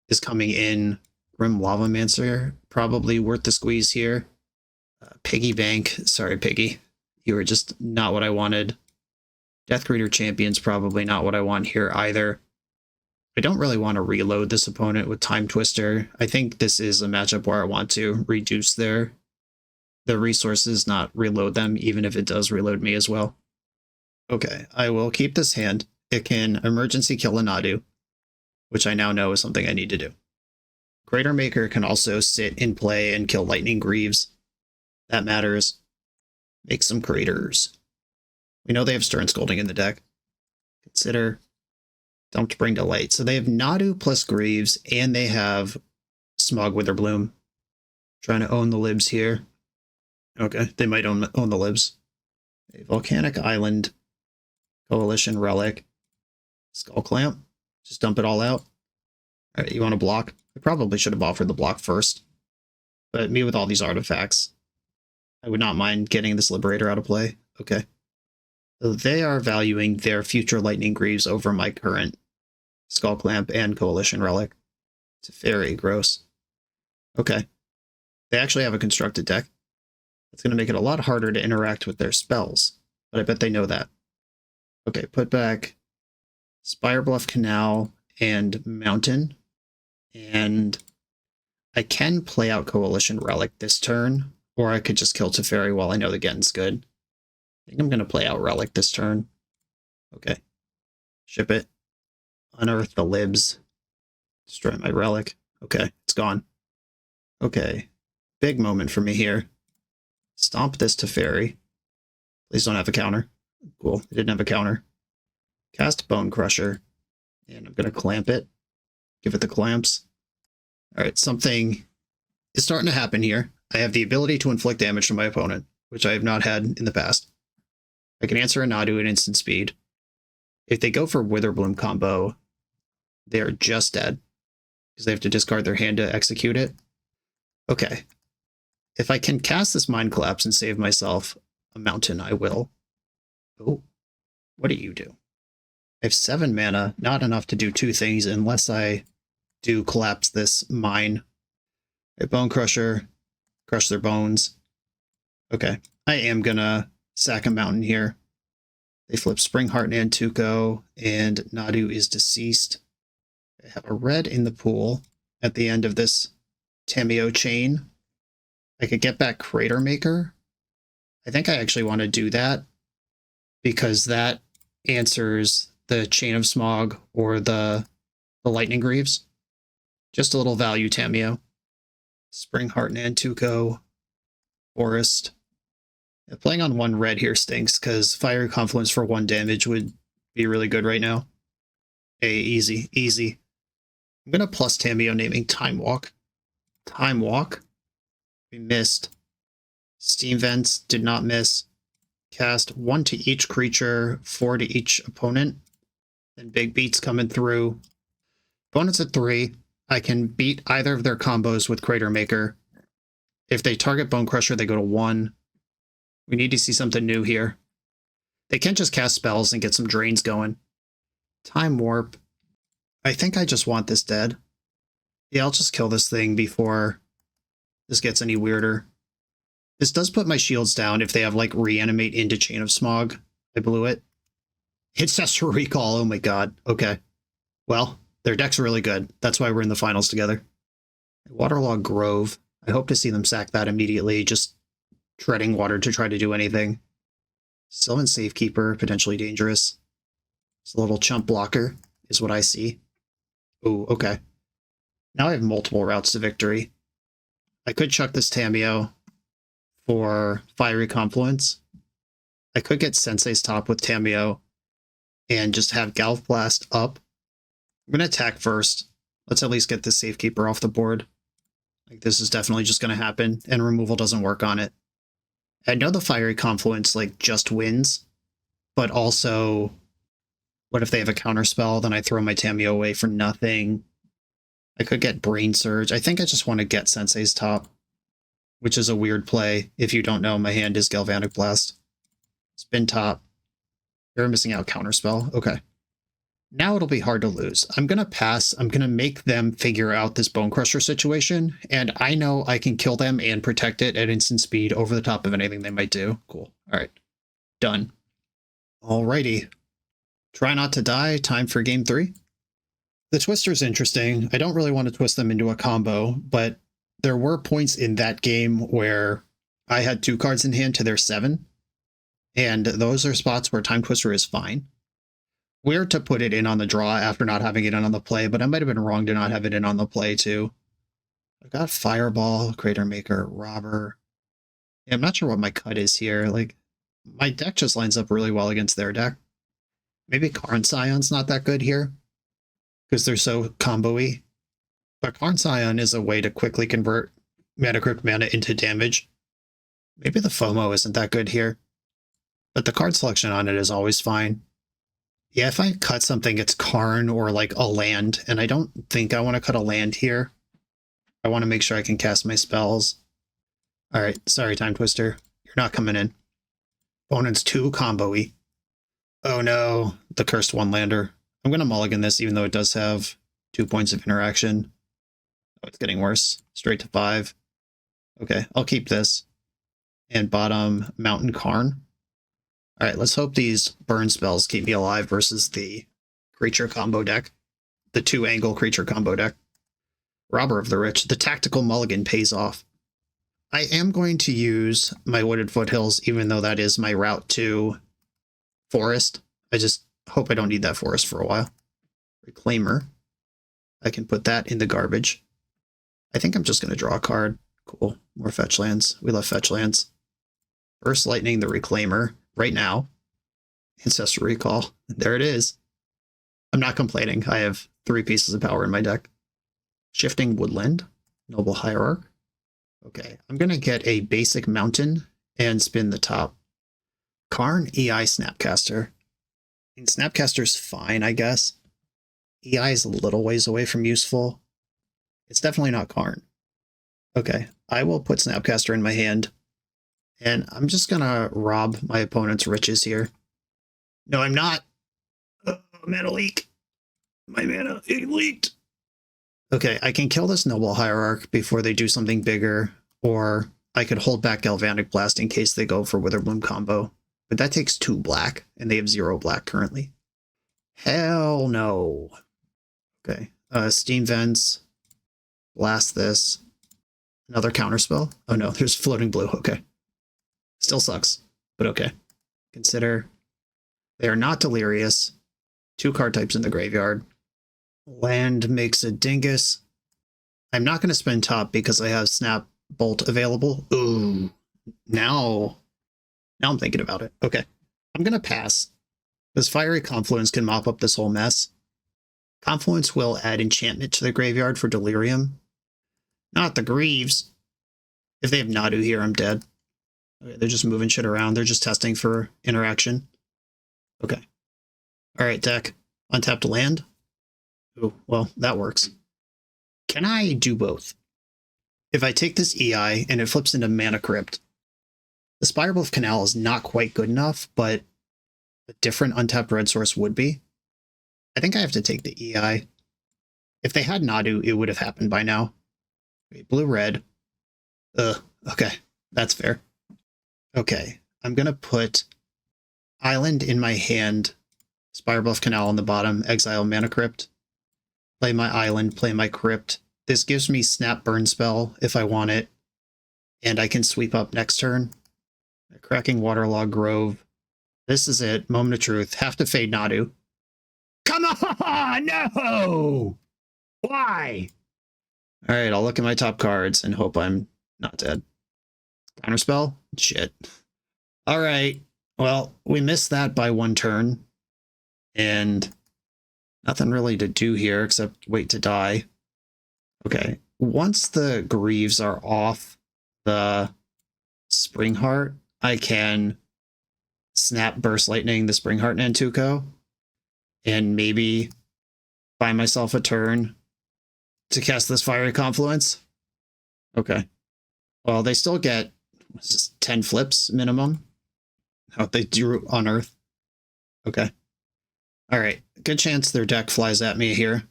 is coming in. Grim Lavamancer, probably worth the squeeze here. Piggy Bank, sorry Piggy. You were just not what I wanted. Death Greeter Champion's probably not what I want here either. I don't really want to reload this opponent with Time Twister. I think this is a matchup where I want to reduce the resources, not reload them, even if it does reload me as well. Okay, I will keep this hand. It can emergency kill a Nadu, which I now know is something I need to do. Crater Maker can also sit in play and kill Lightning Greaves. That matters. Make some craters. We know they have Stern Scolding in the deck. Consider. Dumped Bring to Light. So they have Nadu plus Greaves, and they have Smog Witherbloom. Trying to own the libs here. Okay, they might own the libs. A Volcanic Island, Coalition Relic, Skull Clamp. Just dump it all out. All right, you want to block? I probably should have offered the block first. But me with all these artifacts, I would not mind getting this Liberator out of play. Okay. So they are valuing their future Lightning Greaves over my current Skull Clamp and Coalition Relic. It's very gross. Okay. They actually have a constructed deck. It's going to make it a lot harder to interact with their spells, but I bet they know that. Okay, put back Spirebluff Canal and Mountain, and I can play out Coalition Relic this turn, or I could just kill Teferi while I know the Gen's good. I think I'm going to play out Relic this turn. Okay. Ship it. Unearth the libs. Destroy my Relic. Okay, it's gone. Okay. Big moment for me here. Stomp this Teferi. Please don't have a counter. Cool, it didn't have a counter. Cast Bone Crusher. And I'm going to clamp it. Give it the clamps. Alright, something is starting to happen here. I have the ability to inflict damage to my opponent, which I have not had in the past. I can answer a Nadu at instant speed. If they go for Witherbloom combo, they're just dead, because they have to discard their hand to execute it. Okay. If I can cast this Mind Collapse and save myself a mountain, I will. Oh, what do you do? I have 7 mana, not enough to do 2 things unless I do collapse this mine. A Bone Crusher, crush their bones. Okay, I am gonna sack a mountain here. They flip Spring Heart and Tuco, and Nadu is deceased. I have a red in the pool at the end of this Tameo chain. I could get back Crater Maker. I think I actually want to do that because that answers the Chain of Smog or the Lightning Greaves. Just a little value Tameo. Spring Heart and Tuco. Forest. Yeah, playing on one red here stinks because Fiery Confluence for 1 damage would be really good right now. Hey, easy, easy. I'm going to plus Tameo naming Time Walk. Time Walk. We missed. Steam Vents did not miss. Cast 1 to each creature, 4 to each opponent. Then big beats coming through. Opponents at 3. I can beat either of their combos with Crater Maker. If they target Bone Crusher, they go to 1. We need to see something new here. They can't just cast spells and get some drains going. Time Warp. I think I just want this dead. Yeah, I'll just kill this thing before this gets any weirder. This does put my shields down if they have, like, Reanimate into Chain of Smog. I blew it. Ancestral Recall, oh my god. Okay. Well, their deck's really good. That's why we're in the finals together. Waterlog Grove. I hope to see them sack that immediately, just treading water to try to do anything. Sylvan Safekeeper, potentially dangerous. It's a little chump blocker, is what I see. Ooh, okay. Now I have multiple routes to victory. I could chuck this Tameo for Fiery Confluence. I could get Sensei's Top with Tameo and just have Galv Blast up. I'm going to attack first. Let's at least get this Safekeeper off the board. Like, this is definitely just going to happen, and removal doesn't work on it. I know the Fiery Confluence, like, just wins, but also, what if they have a counterspell? Then I throw my Tameo away for nothing. I could get Brain Surge. I think I just want to get Sensei's Top, which is a weird play. If you don't know, my hand is Galvanic Blast. Spin Top. They're missing out counterspell. Okay. Now it'll be hard to lose. I'm going to pass. I'm going to make them figure out this Bone Crusher situation, and I know I can kill them and protect it at instant speed over the top of anything they might do. Cool. All right. Done. Alrighty. Try not to die. Time for game 3. The Twister's interesting. I don't really want to twist them into a combo, but there were points in that game where I had 2 cards in hand to their 7, and those are spots where Time Twister is fine. Weird to put it in on the draw after not having it in on the play, but I might have been wrong to not have it in on the play too. I've got Fireball, Crater Maker, Robber. Yeah, I'm not sure what my cut is here. Like, my deck just lines up really well against their deck. Maybe Karn Scion's not that good here because they're so combo-y. But Karn Scion is a way to quickly convert Mana Crypt mana into damage. Maybe the FOMO isn't that good here, but the card selection on it is always fine. Yeah, if I cut something, it's Karn or like a land, and I don't think I want to cut a land here. I want to make sure I can cast my spells. Alright, sorry, Time Twister. You're not coming in. Opponent's too combo-y. Oh no, the cursed 1-lander. I'm going to mulligan this even though it does have 2 points of interaction. Oh, it's getting worse. Straight to 5. Okay, I'll keep this. And bottom, Mountain Karn. Alright, let's hope these burn spells keep me alive versus the creature combo deck. The 2-angle creature combo deck. Robber of the Rich. The tactical mulligan pays off. I am going to use my Wooded Foothills, even though that is my route to Forest. I just hope I don't need that Forest for a while. Reclaimer. I can put that in the garbage. I think I'm just going to draw a card. Cool. More fetch lands. We love fetch lands. Burst Lightning the Reclaimer. Right now. Ancestral Recall. There it is. I'm not complaining. I have 3 pieces of power in my deck. Shifting Woodland. Noble Hierarch. Okay, I'm going to get a basic mountain and spin the top. Karn EI Snapcaster. And Snapcaster's fine, I guess. EI is a little ways away from useful. It's definitely not Karn. Okay, I will put Snapcaster in my hand. And I'm just going to rob my opponent's riches here. No, I'm not. Oh, mana leak. My mana, it leaked. Okay, I can kill this Noble Hierarch before they do something bigger, or I could hold back Galvanic Blast in case they go for Witherbloom combo. But that takes 2 black, and they have 0 black currently. Hell no. Okay. Steam Vents. Blast this. Another counterspell. Oh no, there's floating blue. Okay. Still sucks, but okay. Consider they are not delirious. 2 card types in the graveyard. Land makes a dingus. I'm not going to spend top because I have Snap Bolt available. Ooh. Now I'm thinking about it. Okay. I'm going to pass. This Fiery Confluence can mop up this whole mess. Confluence will add enchantment to the graveyard for Delirium. Not the Greaves. If they have Nadu here, I'm dead. Okay, they're just moving shit around. They're just testing for interaction. Okay. Alright, deck. Untapped land. Oh, well, that works. Can I do both? If I take this EI and it flips into Mana Crypt, the Spiral of Canal is not quite good enough, but a different untapped red source would be. I think I have to take the EI. If they had Nadu, it would have happened by now. Okay, blue-red. Okay, that's fair. Okay, I'm going to put Island in my hand, Spiral of Canal on the bottom, exile Mana Crypt, play my Island, play my Crypt. This gives me Snap Burn Spell if I want it, and I can sweep up next turn. Cracking Waterlog Grove. This is it. Moment of truth. Have to fade Nadu. Come on! No! Why? Alright, I'll look at my top cards and hope I'm not dead. Counterspell? Shit. Alright. Well, we missed that by 1 turn. And nothing really to do here except wait to die. Okay. Once the Greaves are off the Springheart, I can snap Burst Lightning the Springheart Nantuko and maybe buy myself a turn to cast this Fiery Confluence. Okay. Well, they still get 10 flips minimum. Oh, they drew Unearth. Okay. All right. Good chance their deck flies at me here.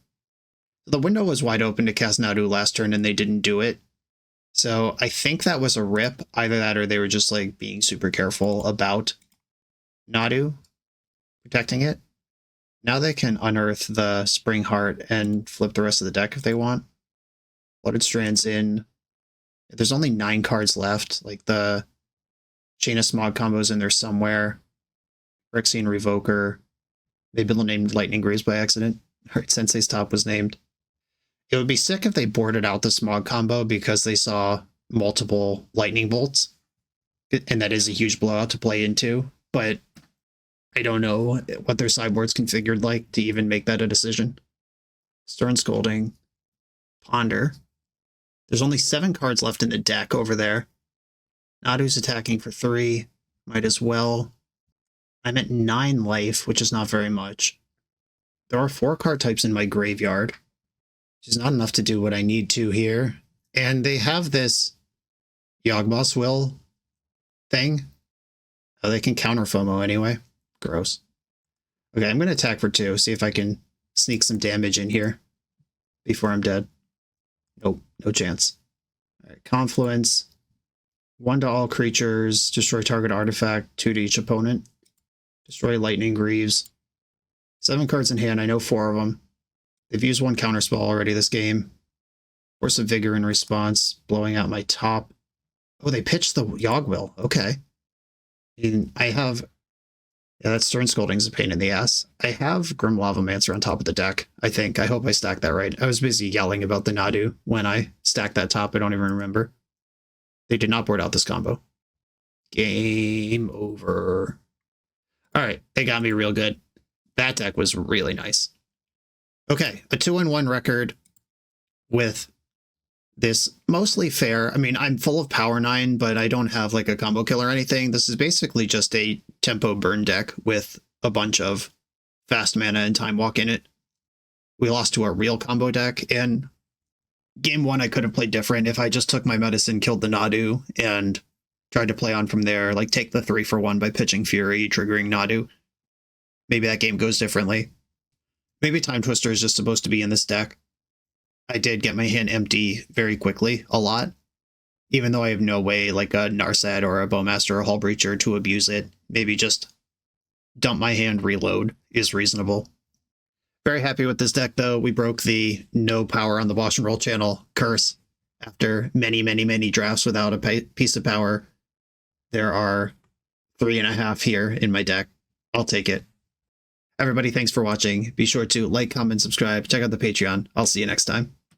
The window was wide open to cast Nadu last turn and they didn't do it. So I think that was a rip. Either that or they were just like being super careful about Nadu protecting it. Now they can unearth the Springheart and flip the rest of the deck if they want. Flooded Strands in. There's only 9 cards left. Like the Chain of Smog combos in there somewhere. Phyrexian Revoker. Maybe they'll name Lightning Greaves by accident. Alright, Sensei's Top was named. It would be sick if they boarded out the Smog combo because they saw multiple Lightning Bolts. And that is a huge blowout to play into. But I don't know what their sideboard's configured like to even make that a decision. Stern Scolding. Ponder. There's only 7 cards left in the deck over there. Nadu's attacking for 3. Might as well. I'm at 9 life, which is not very much. There are 4 card types in my graveyard, which is not enough to do what I need to here. And they have this Yawgmoth's Will thing. Oh, they can counter FOMO anyway. Gross. Okay, I'm going to attack for 2, see if I can sneak some damage in here before I'm dead. Nope, no chance. All right, Confluence. 1 to all creatures, destroy target artifact, 2 to each opponent. Destroy Lightning Greaves. 7 cards in hand, I know 4 of them. They've used 1 counterspell already this game. Force of Vigor in response, blowing out my top. Oh, they pitched the Yawgwill. Okay. And I have... Yeah, that Stern Scolding's a pain in the ass. I have Grim Lavamancer on top of the deck, I think. I hope I stacked that right. I was busy yelling about the Nadu when I stacked that top. I don't even remember. They did not board out this combo. Game over. Alright, they got me real good. That deck was really nice. Okay, a 2-1 record with this mostly fair. I mean, I'm full of Power 9, but I don't have like a combo kill or anything. This is basically just a tempo burn deck with a bunch of fast mana and time walk in it. We lost to a real combo deck, and game 1 I could have played different if I just took my medicine, killed the Nadu, and tried to play on from there, like take the 3-for-1 by pitching Fury, triggering Nadu. Maybe that game goes differently. Maybe Time Twister is just supposed to be in this deck. I did get my hand empty very quickly, a lot. even though I have no way like a Narset or a Bowmaster or a Hull Breacher to abuse it, maybe just dump my hand, reload is reasonable. Very happy with this deck, though. We broke the no power on the BoshNRoll channel curse after many, many, many drafts without a piece of power. There are 3.5 here in my deck. I'll take it. Everybody, thanks for watching. Be sure to like, comment, subscribe. Check out the Patreon. I'll see you next time.